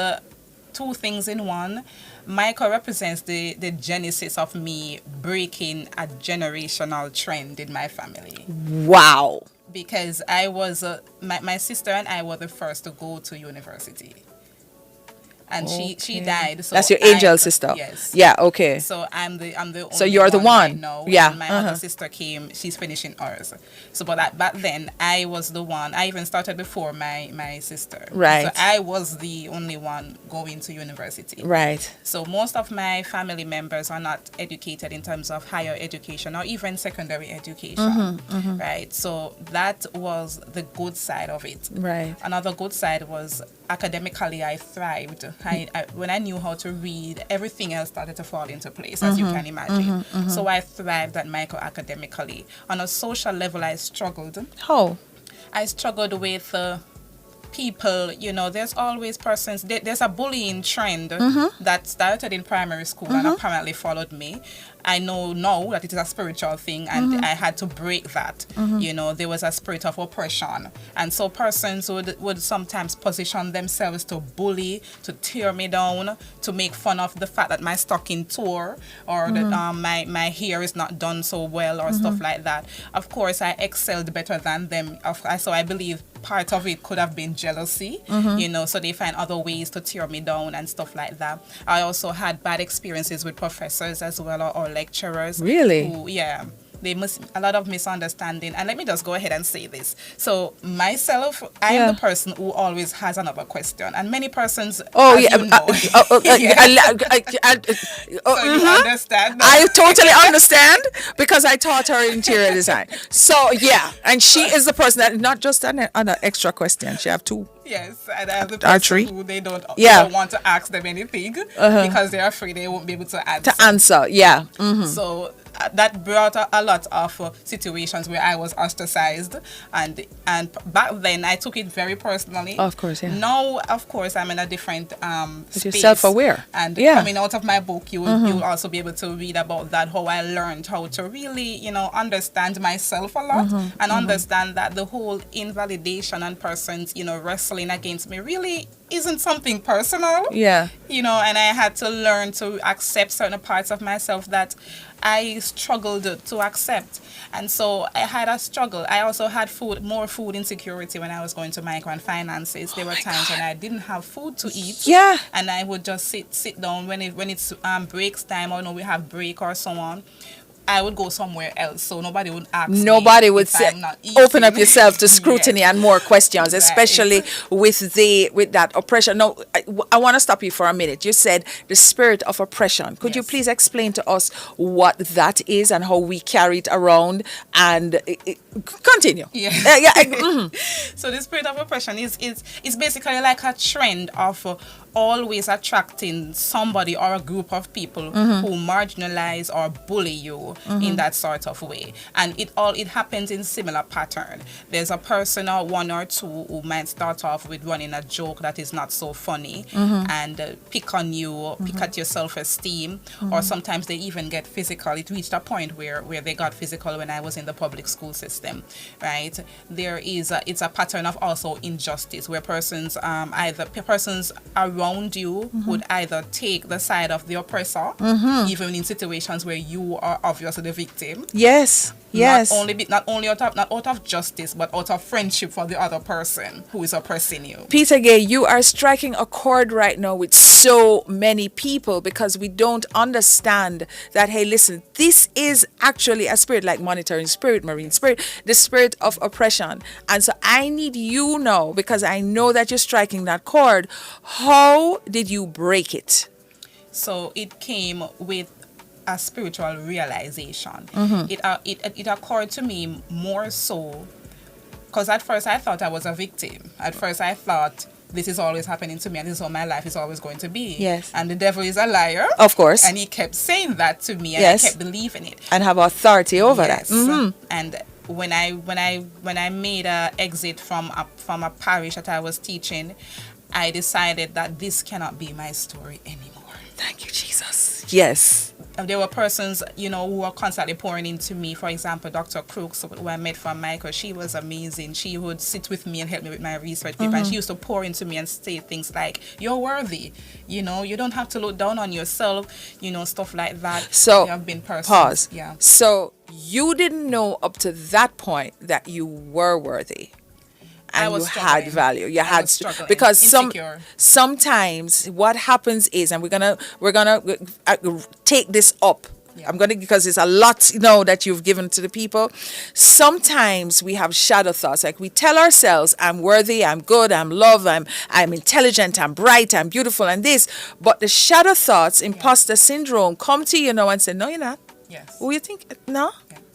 two things in one. Michael represents the genesis of me breaking a generational trend in my family. Wow. Because I was, my sister and I were the first to go to university. and she died. So that's your angel sister. Yes. Yeah. Okay. So I'm the only So you're the one. right now. Yeah. And my other sister came. She's finishing hers. So, but back then I was the one. I even started before my sister. Right. So I was the only one going to university. Right. So most of my family members are not educated in terms of higher education or even secondary education. Right. So that was the good side of it. Right. Another good side was academically I thrived. When I knew how to read, everything else started to fall into place, as you can imagine. So I thrived at Michael academically. On a social level, I struggled. How? I struggled with people, there's always persons, there's a bullying trend that started in primary school and apparently followed me. I know now that it is a spiritual thing, and I had to break that. There was a spirit of oppression, and so persons would sometimes position themselves to bully, to tear me down, to make fun of the fact that my stocking tore, or that my hair is not done so well, or stuff like that. Of course, I excelled better than them, so I believe part of it could have been jealousy, so they find other ways to tear me down and stuff like that. I also had bad experiences with professors as well, or lecturers. Really? They a lot of misunderstanding. And let me just go ahead and say this. So myself, I am the person who always has another question, and many persons. So you understand? I totally understand, because I taught her interior design. So yeah, and she is the person that not just an extra question. She have two. Yes, and I have the person who they don't want to ask them anything because they're afraid they won't be able to answer. Yeah. So that brought a lot of situations where I was ostracized, and back then I took it very personally. Of course, yeah. Now, of course, I'm in a different space. You're self-aware. And coming out of my book, you will also be able to read about that, how I learned how to really, understand myself a lot and understand that the whole invalidation and persons, wrestling against me really isn't something personal. Yeah. And I had to learn to accept certain parts of myself that I struggled to accept. And so I had a struggle. I also had more food insecurity when I was going to micro and finances. There were times when I didn't have food to eat. Yeah. And I would just sit down when it's breaks time, or we have break or so on. I would go somewhere else, so nobody would ask me. Nobody would say, open up yourself to scrutiny and more questions, especially with that oppression. No, I want to stop you for a minute. You said the spirit of oppression. Could you please explain to us what that is and how we carry it around? And continue. Yeah. So the spirit of oppression is basically like a trend of always attracting somebody or a group of people who marginalize or bully you in that sort of way. And it happens in similar pattern. There's a person or one or two who might start off with running a joke that is not so funny and pick on you, pick at your self-esteem, or sometimes they even get physical. It reached a point where they got physical when I was in the public school system, right? It's a pattern of also injustice where persons around you would either take the side of the oppressor, even in situations where you are obviously the victim. Yes. Not only out of justice, but out of friendship for the other person who is oppressing you. Peter Gay, you are striking a chord right now with so many people, because we don't understand that, hey, listen, this is actually a spirit, like monitoring spirit, marine spirit, the spirit of oppression. And so I need you now, because I know that you're striking that chord. How did you break it? So it came with a spiritual realization. It occurred to me more so because at first I thought I was a victim. At first I thought this is always happening to me and this is how my life is always going to be. Yes. And the devil is a liar. Of course. And he kept saying that to me, and yes. I kept believing it. And have authority over yes. that. And when I made an exit from a parish that I was teaching, I decided that this cannot be my story anymore. Thank you, Jesus. Yes. There were persons, who were constantly pouring into me. For example, Dr. Crooks, who I met from Michael, she was amazing. She would sit with me and help me with my research paper. And she used to pour into me and say things like, you're worthy. You don't have to look down on yourself, stuff like that. So, there have been persons. Pause. Yeah. So, you didn't know up to that point that you were worthy? and was you had struggling. value. You I had was struggling, because insecure. sometimes what happens is, and we're gonna take this up. I'm going to, because it's a lot, that you've given to the people. Sometimes we have shadow thoughts. Like we tell ourselves, I'm worthy, I'm good, I'm loved, I'm intelligent, I'm bright, I'm beautiful, and this. But the shadow thoughts, imposter syndrome, come to you and say, no, you're not. Yes. Who you think? No.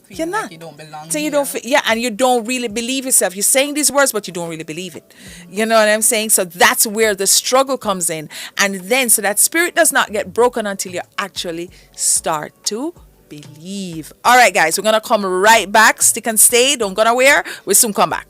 You're not. Like you don't belong. So you don't, and you don't really believe yourself. You're saying these words, but you don't really believe it. You know what I'm saying? So that's where the struggle comes in, and then so that spirit does not get broken until you actually start to believe. All right, guys, we're gonna come right back. Stick and stay. Don't go nowhere. We'll soon come back.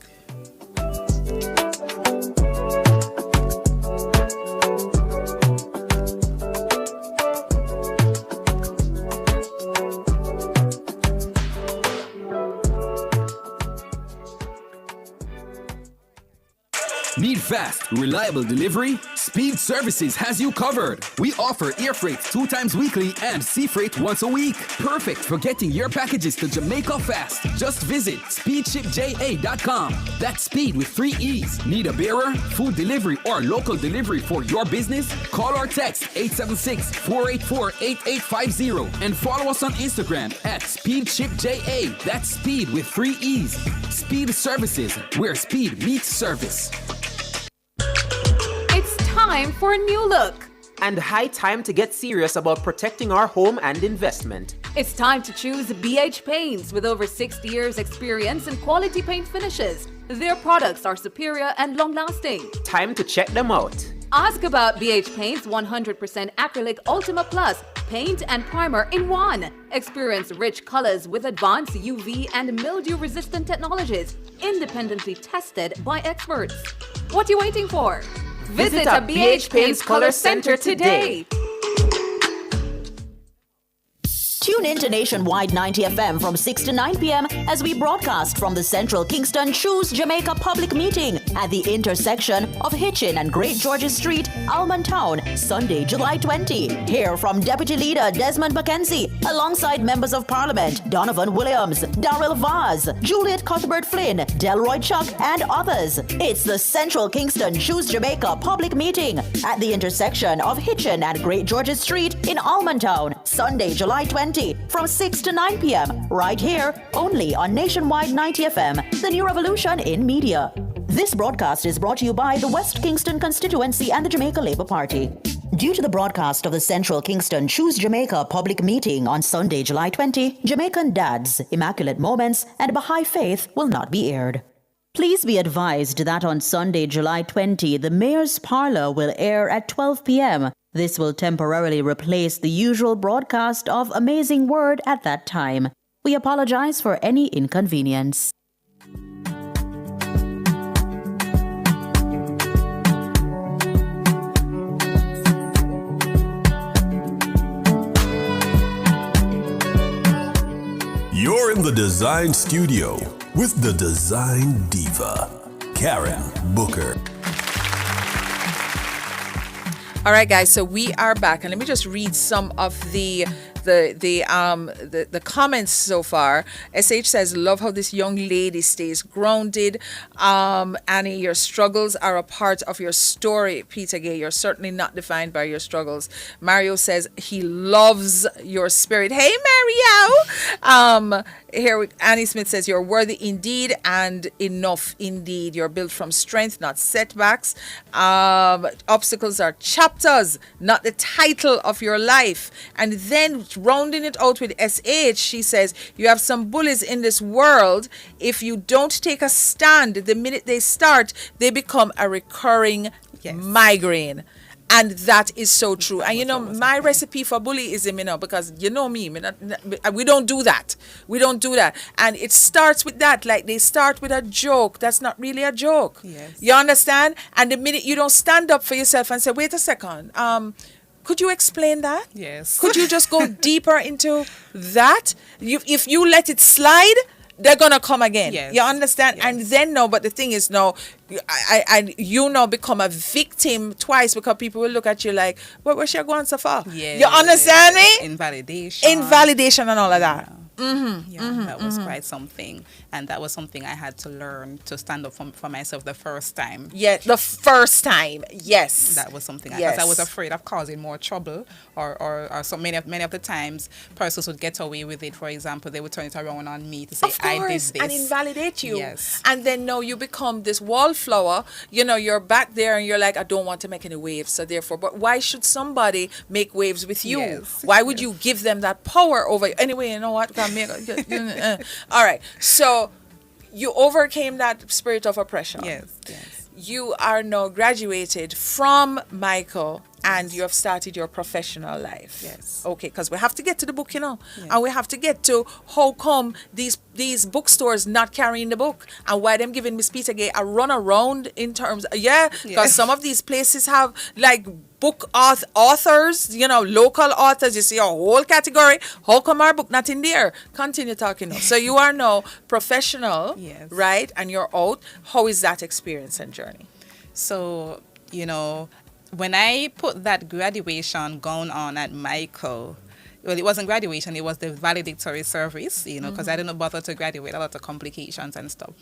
Need fast, reliable delivery? Speed Services has you covered. We offer air freight 2 times weekly and sea freight once a week. Perfect for getting your packages to Jamaica fast. Just visit speedshipja.com. That's speed with 3 E's. Need a bearer, food delivery, or local delivery for your business? Call or text 876-484-8850 and follow us on Instagram at speedshipja. That's speed with 3 E's. Speed Services, where speed meets service. It's time for a new look. And high time to get serious about protecting our home and investment. It's time to choose BH Paints with over 60 years experience in quality paint finishes. Their products are superior and long-lasting. Time to check them out. Ask about BH Paint's 100% acrylic Ultima Plus paint and primer in one. Experience rich colors with advanced UV and mildew-resistant technologies, independently tested by experts. What are you waiting for? Visit a BH Paints Color Center today. Tune in to Nationwide 90 FM from 6 to 9 p.m. as we broadcast from the Central Kingston Choose Jamaica public meeting at the intersection of Hitchin and Great George's Street, Almond Town, Sunday, July 20. Hear from Deputy Leader Desmond McKenzie alongside Members of Parliament Donovan Williams, Darrell Vaz, Juliet Cuthbert Flynn, Delroy Chuck, and others. It's the Central Kingston Choose Jamaica public meeting at the intersection of Hitchin and Great George's Street in Almond Town, Sunday, July 20. From 6 to 9 p.m. right here, only on Nationwide 90 FM, the new revolution in media. This broadcast is brought to you by the West Kingston constituency and the Jamaica Labour Party. Due to the broadcast of the Central Kingston Choose Jamaica public meeting on Sunday, July 20, Jamaican Dads, Immaculate Moments, and Baha'i Faith will not be aired. Please be advised that on Sunday, July 20, the Mayor's Parlour will air at 12 p.m. This will temporarily replace the usual broadcast of Amazing Word at that time. We apologize for any inconvenience. You're in the Dezign Studio with the Design Diva, Karen Booker. All right, guys, so we are back, and let me just read some of the comments so far. SH says, love how this young lady stays grounded. Annie, your struggles are a part of your story. Peter Gay, you're certainly not defined by your struggles. Mario says he loves your spirit. Hey, Mario. Annie Smith says, you're worthy indeed and enough indeed. You're built from strength, not setbacks. Obstacles are chapters, not the title of your life. And then rounding it out with SH, she says, you have some bullies in this world. If you don't take a stand, the minute they start, they become a recurring migraine. And that is so true. And my recipe for bullyism, because me, we don't do that. We don't do that. And it starts with that. Like they start with a joke. That's not really a joke. Yes. You understand? And the minute you don't stand up for yourself and say, wait a second, could you explain that? Yes. Could you just go deeper into that? If you let it slide, they're gonna come again. Yes. You understand? Yes. And then but the thing is I become a victim twice because people will look at you like, what was she going so far? Yes. You understand me? Invalidation and all of that. That was quite something. And that was something I had to learn to stand up for myself the first time. Yeah, the first time. Yes. That was something. Yes. Because I was afraid of causing more trouble, or so many of the times persons would get away with it. For example, they would turn it around on me to say, I did this. And invalidate you. Yes. And then no, you become this wallflower. You're back there and you're like, I don't want to make any waves. So therefore, but why should somebody make waves with you? Yes. Why would you give them that power over you? Anyway, you know what? All right. So you overcame that spirit of oppression. Yes. You are now graduated from Michael and you have started your professional life. Yes. Okay, because we have to get to the book, and we have to get to how come these bookstores not carrying the book and why them giving Miss Peter Gay a run around in terms, because some of these places have like book authors, local authors. You see a whole category. How come our book not in there? Continue talking now. So you are now professional, right? And you're out. How is that experience and journey? So, when I put that graduation gown on at Michael, well, it wasn't graduation, it was the valedictory service, because I didn't bother to graduate, a lot of complications and stuff.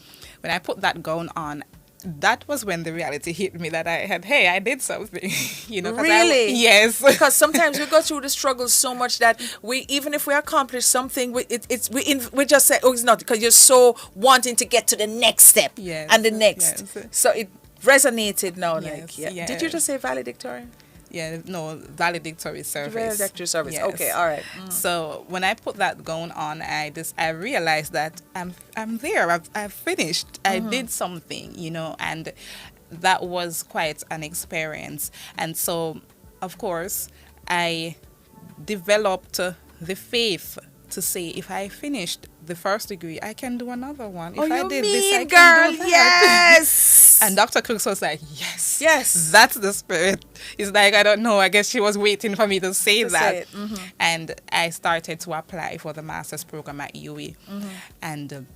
When I put that gown on, that was when the reality hit me that I did something, Really? Yes. Because sometimes we go through the struggles so much that even if we accomplish something, we just say, oh, it's not, because you're so wanting to get to the next step and the next. Yes. So it resonated now. Yes. Did you just say valedictorian? Yeah, no, valedictory service. Valedictory service. Yes. Okay, all right. So when I put that gown on, I realized that I'm there. I've finished. I did something, and that was quite an experience. And so, of course, I developed the faith to say, if I finished the first degree, I can do another one. If I did this, I can do that. Yes. And Dr. Crooks was like, yes, that's the spirit. It's like, I don't know, I guess she was waiting for me to say that. And I started to apply for the master's program at UWI. And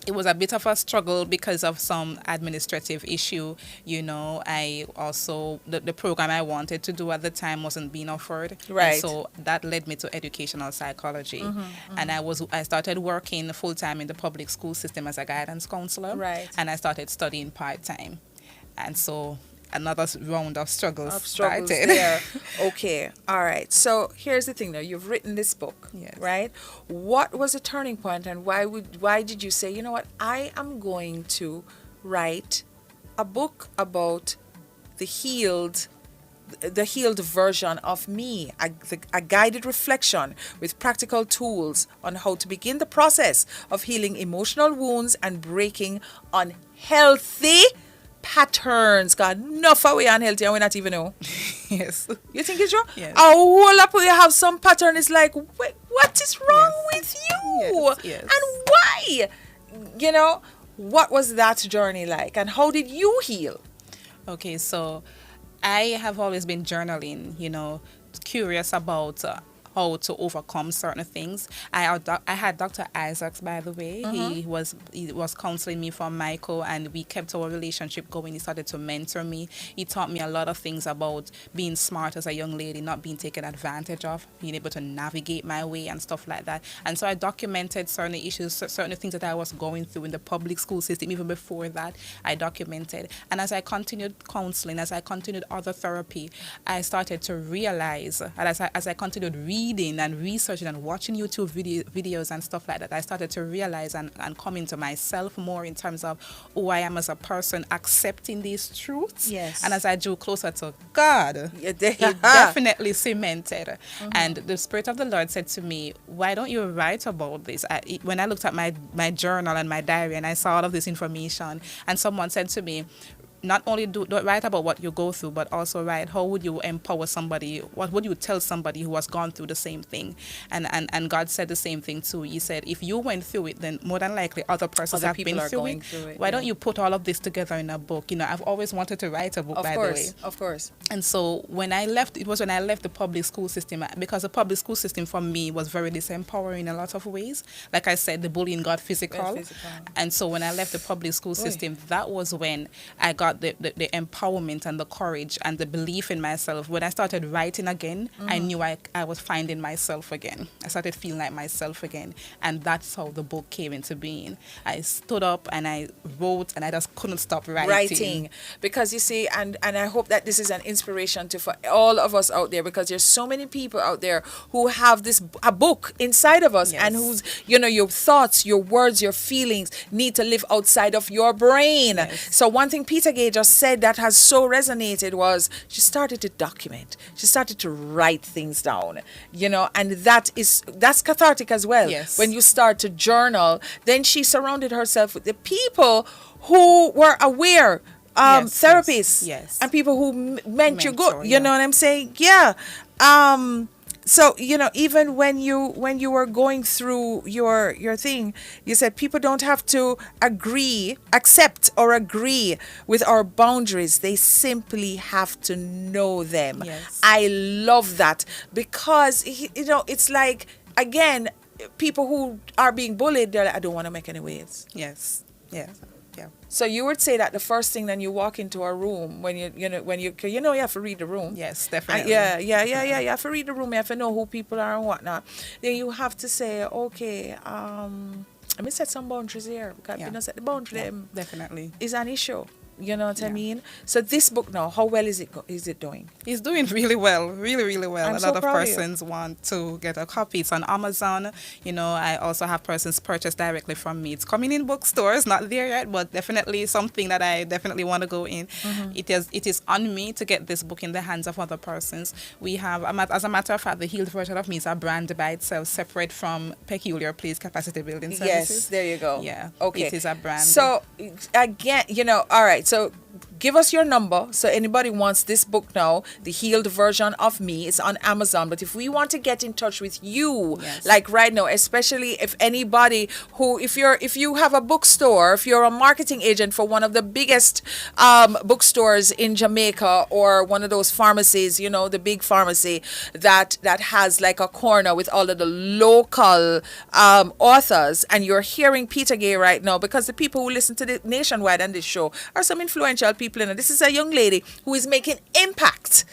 it was a bit of a struggle because of some administrative issue. I also, the program I wanted to do at the time wasn't being offered. Right. And so that led me to educational psychology. And I started working full-time in the public school system as a guidance counselor. Right. And I started studying part-time. And so another round of struggles started. there. Okay, all right. So here's the thing now. You've written this book, right? What was the turning point, and why did you say, you know what, I am going to write a book about the healed version of me, a guided reflection with practical tools on how to begin the process of healing emotional wounds and breaking unhealthy patterns? God, enough are we unhealthy and we not even know. Yes. You think it's true? Yes. A whole up we have some pattern. It's like, wait, what is wrong with you? Yes. And why? What was that journey like, and how did you heal? Okay, so I have always been journaling, curious about how to overcome certain things. I had Dr. Isaacs, by the way. He was counseling me for Michael, and we kept our relationship going. He started to mentor me. He taught me a lot of things about being smart as a young lady, not being taken advantage of, being able to navigate my way and stuff like that. And so I documented certain issues, certain things that I was going through in the public school system. Even before that, I documented. And as I continued counseling, as I continued other therapy, I started to realize, and as I continued reading and researching and watching YouTube videos and stuff like that, I started to realize and come into myself more in terms of who I am as a person, accepting these truths. Yes. And as I drew closer to God, it definitely cemented. And the Spirit of the Lord said to me, why don't you write about this? When I looked at my journal and my diary and I saw all of this information, and someone said to me, not only don't write about what you go through, but also write how would you empower somebody, what would you tell somebody who has gone through the same thing. And God said the same thing too. He said, if you went through it, then more than likely other persons have been through it. Why don't you put all of this together in a book? I've always wanted to write a book, by the way. Of course. And so when I left the public school system, because the public school system for me was very disempowering in a lot of ways. Like I said, the bullying got physical. And so when I left the public school system, that was when I got the empowerment and the courage and the belief in myself. When I started writing again, I knew I was finding myself again. I started feeling like myself again. And that's how the book came into being. I stood up and I wrote, and I just couldn't stop writing. Because you see, and I hope that this is an inspiration for all of us out there, because there's so many people out there who have a book inside of us, and who's, your thoughts, your words, your feelings need to live outside of your brain. So one thing Peter Gay just said that has so resonated was she started to document. She started to write things down, and that's cathartic as well. When you start to journal, then she surrounded herself with the people who were aware, therapists, and people who meant you good. You know what I'm saying? Yeah. So, even when you were going through your thing, you said people don't have to accept or agree with our boundaries. They simply have to know them. I love that, because, it's like, again, people who are being bullied, they're like, I don't want to make any waves. Yes. Yeah. So you would say that the first thing then you walk into a room when you have to read the room. Yes, definitely. You have to read the room. You have to know who people are and whatnot. Then you have to say, okay, let me set some boundaries here, because if you don't set the boundary, definitely is an issue. You know what I mean? So this book now, how well is it doing? It's doing really well, really, really well. I'm a so lot of proud of persons want to get a copy. It's on Amazon. I also have persons purchase directly from me. It's coming in bookstores, not there yet, but definitely something that I definitely want to go in. It is on me to get this book in the hands of other persons. We have, as a matter of fact, the healed version of me is a brand by itself, separate from Peculiar Place Capacity Building Services. Yes, there you go. Yeah, okay. It is a brand. So again, all right. So give us your number. So anybody wants this book now, the healed version of me, it's on Amazon. But if we want to get in touch with you, like right now, especially if anybody if you have a bookstore, if you're a marketing agent for one of the biggest bookstores in Jamaica, or one of those pharmacies, the big pharmacy that has like a corner with all of the local authors, and you're hearing Peter Gay right now, because the people who listen to the Nationwide and this show are some influential people in it. This is a young lady who is making impact.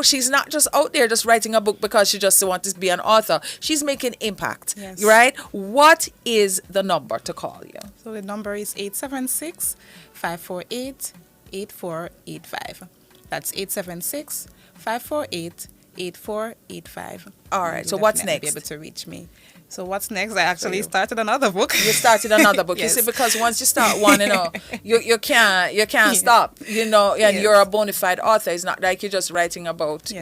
She's not just out there just writing a book because she just wants to be an author. She's making impact, right? What is the number to call you? So the number is 876-548-8485. That's 876-548-8485. All right. So what's next? Be able to reach me. So what's next? I actually started another book. You started another book. You see, because once you start one, you can't stop. And you're a bona fide author. It's not like you're just writing about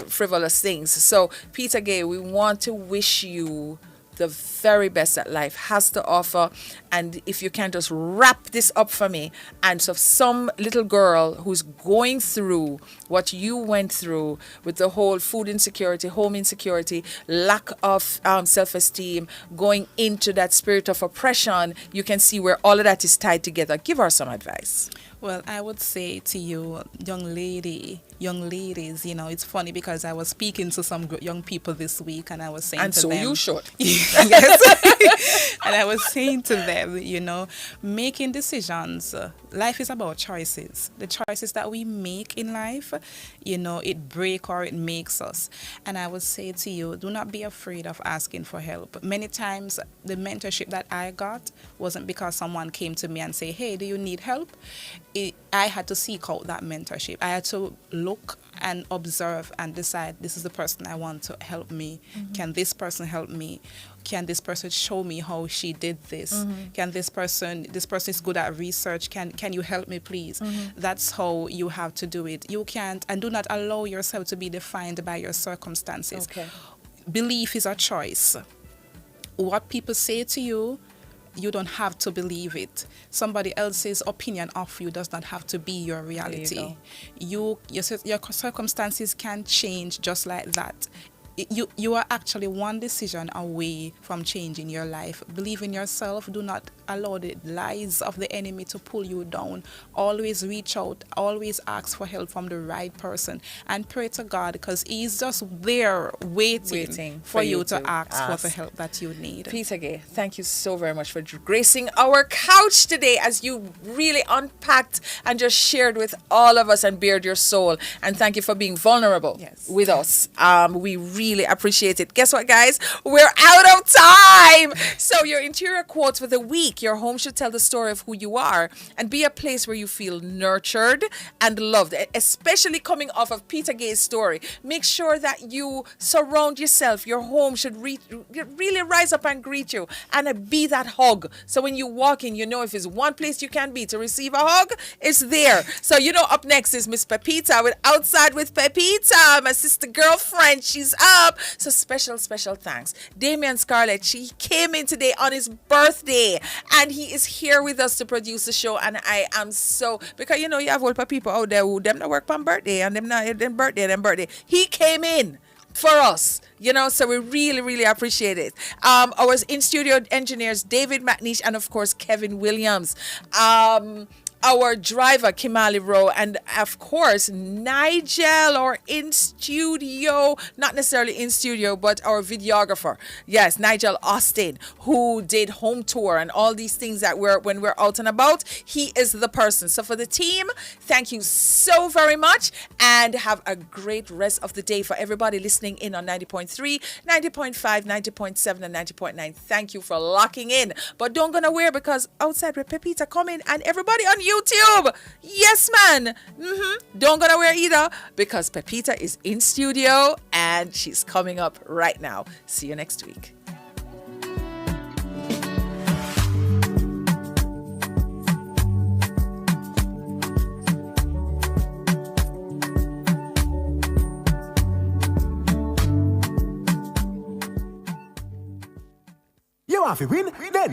frivolous things. So Peter Gay, we want to wish you the very best that life has to offer. And if you can just wrap this up for me, and so some little girl who's going through what you went through with the whole food insecurity, home insecurity, lack of self-esteem, going into that spirit of oppression, you can see where all of that is tied together. Give her some advice. Well, I would say to you, young ladies, it's funny because I was speaking to some young people this week, and I was saying to them... And so you should. Yes. And I was saying to them, making decisions, life is about choices. The choices that we make in life, it breaks or it makes us. And I would say to you, do not be afraid of asking for help. Many times, the mentorship that I got wasn't because someone came to me and say, hey, do you need help? I had to seek out that mentorship. I had to look and observe and decide, this is the person I want to help me. Can this person help me? Can this person show me how she did this? Can this person is good at research. Can you help me, please? That's how you have to do it. You can't, and do not allow yourself to be defined by your circumstances. Belief is a choice. What people say to you, you don't have to believe it. Somebody else's opinion of you does not have to be your reality. Your circumstances can change just like that. you are actually one decision away from changing your life. Believe in yourself. Do not allow the lies of the enemy to pull you down. Always reach out. Always ask for help from the right person. And pray to God, because He's just there waiting for you to ask for the help that you need. Peter Gay, thank you so very much for gracing our couch today as you really unpacked and just shared with all of us and bared your soul. And thank you for being vulnerable with us. We really appreciate it. Guess what, guys? We're out of time. So your interior quote for the week: your home should tell the story of who you are and be a place where you feel nurtured and loved, especially coming off of Peter Gay's story. Make sure that you surround yourself. Your home should really rise up and greet you and be that hug. So when you walk in, you know if it's one place you can be to receive a hug, it's there. So up next is Miss Pepita with Outside with Pepita, my sister girlfriend. She's up. So special thanks. Damian Scarlett, she came in today on his birthday and he is here with us to produce the show, and I am so, because you have older people out there who them not work on birthday and them birthday. He came in for us, so we really appreciate it. Our in-studio engineers, David McNeish and of course Kevin Williams. Our driver, Kimali Rowe, and of course, Nigel, our in studio, not necessarily in studio, but our videographer. Yes, Nigel Austin, who did home tour and all these things that when we're out and about, he is the person. So for the team, thank you so very much and have a great rest of the day. For everybody listening in on 90.3, 90.5, 90.7, and 90.9, thank you for locking in. But don't go nowhere, because Outside with Pepita coming, and everybody on YouTube. Yes, man. Don't go nowhere either, because Pepita is in studio and she's coming up right now. See you next week. You have to win, then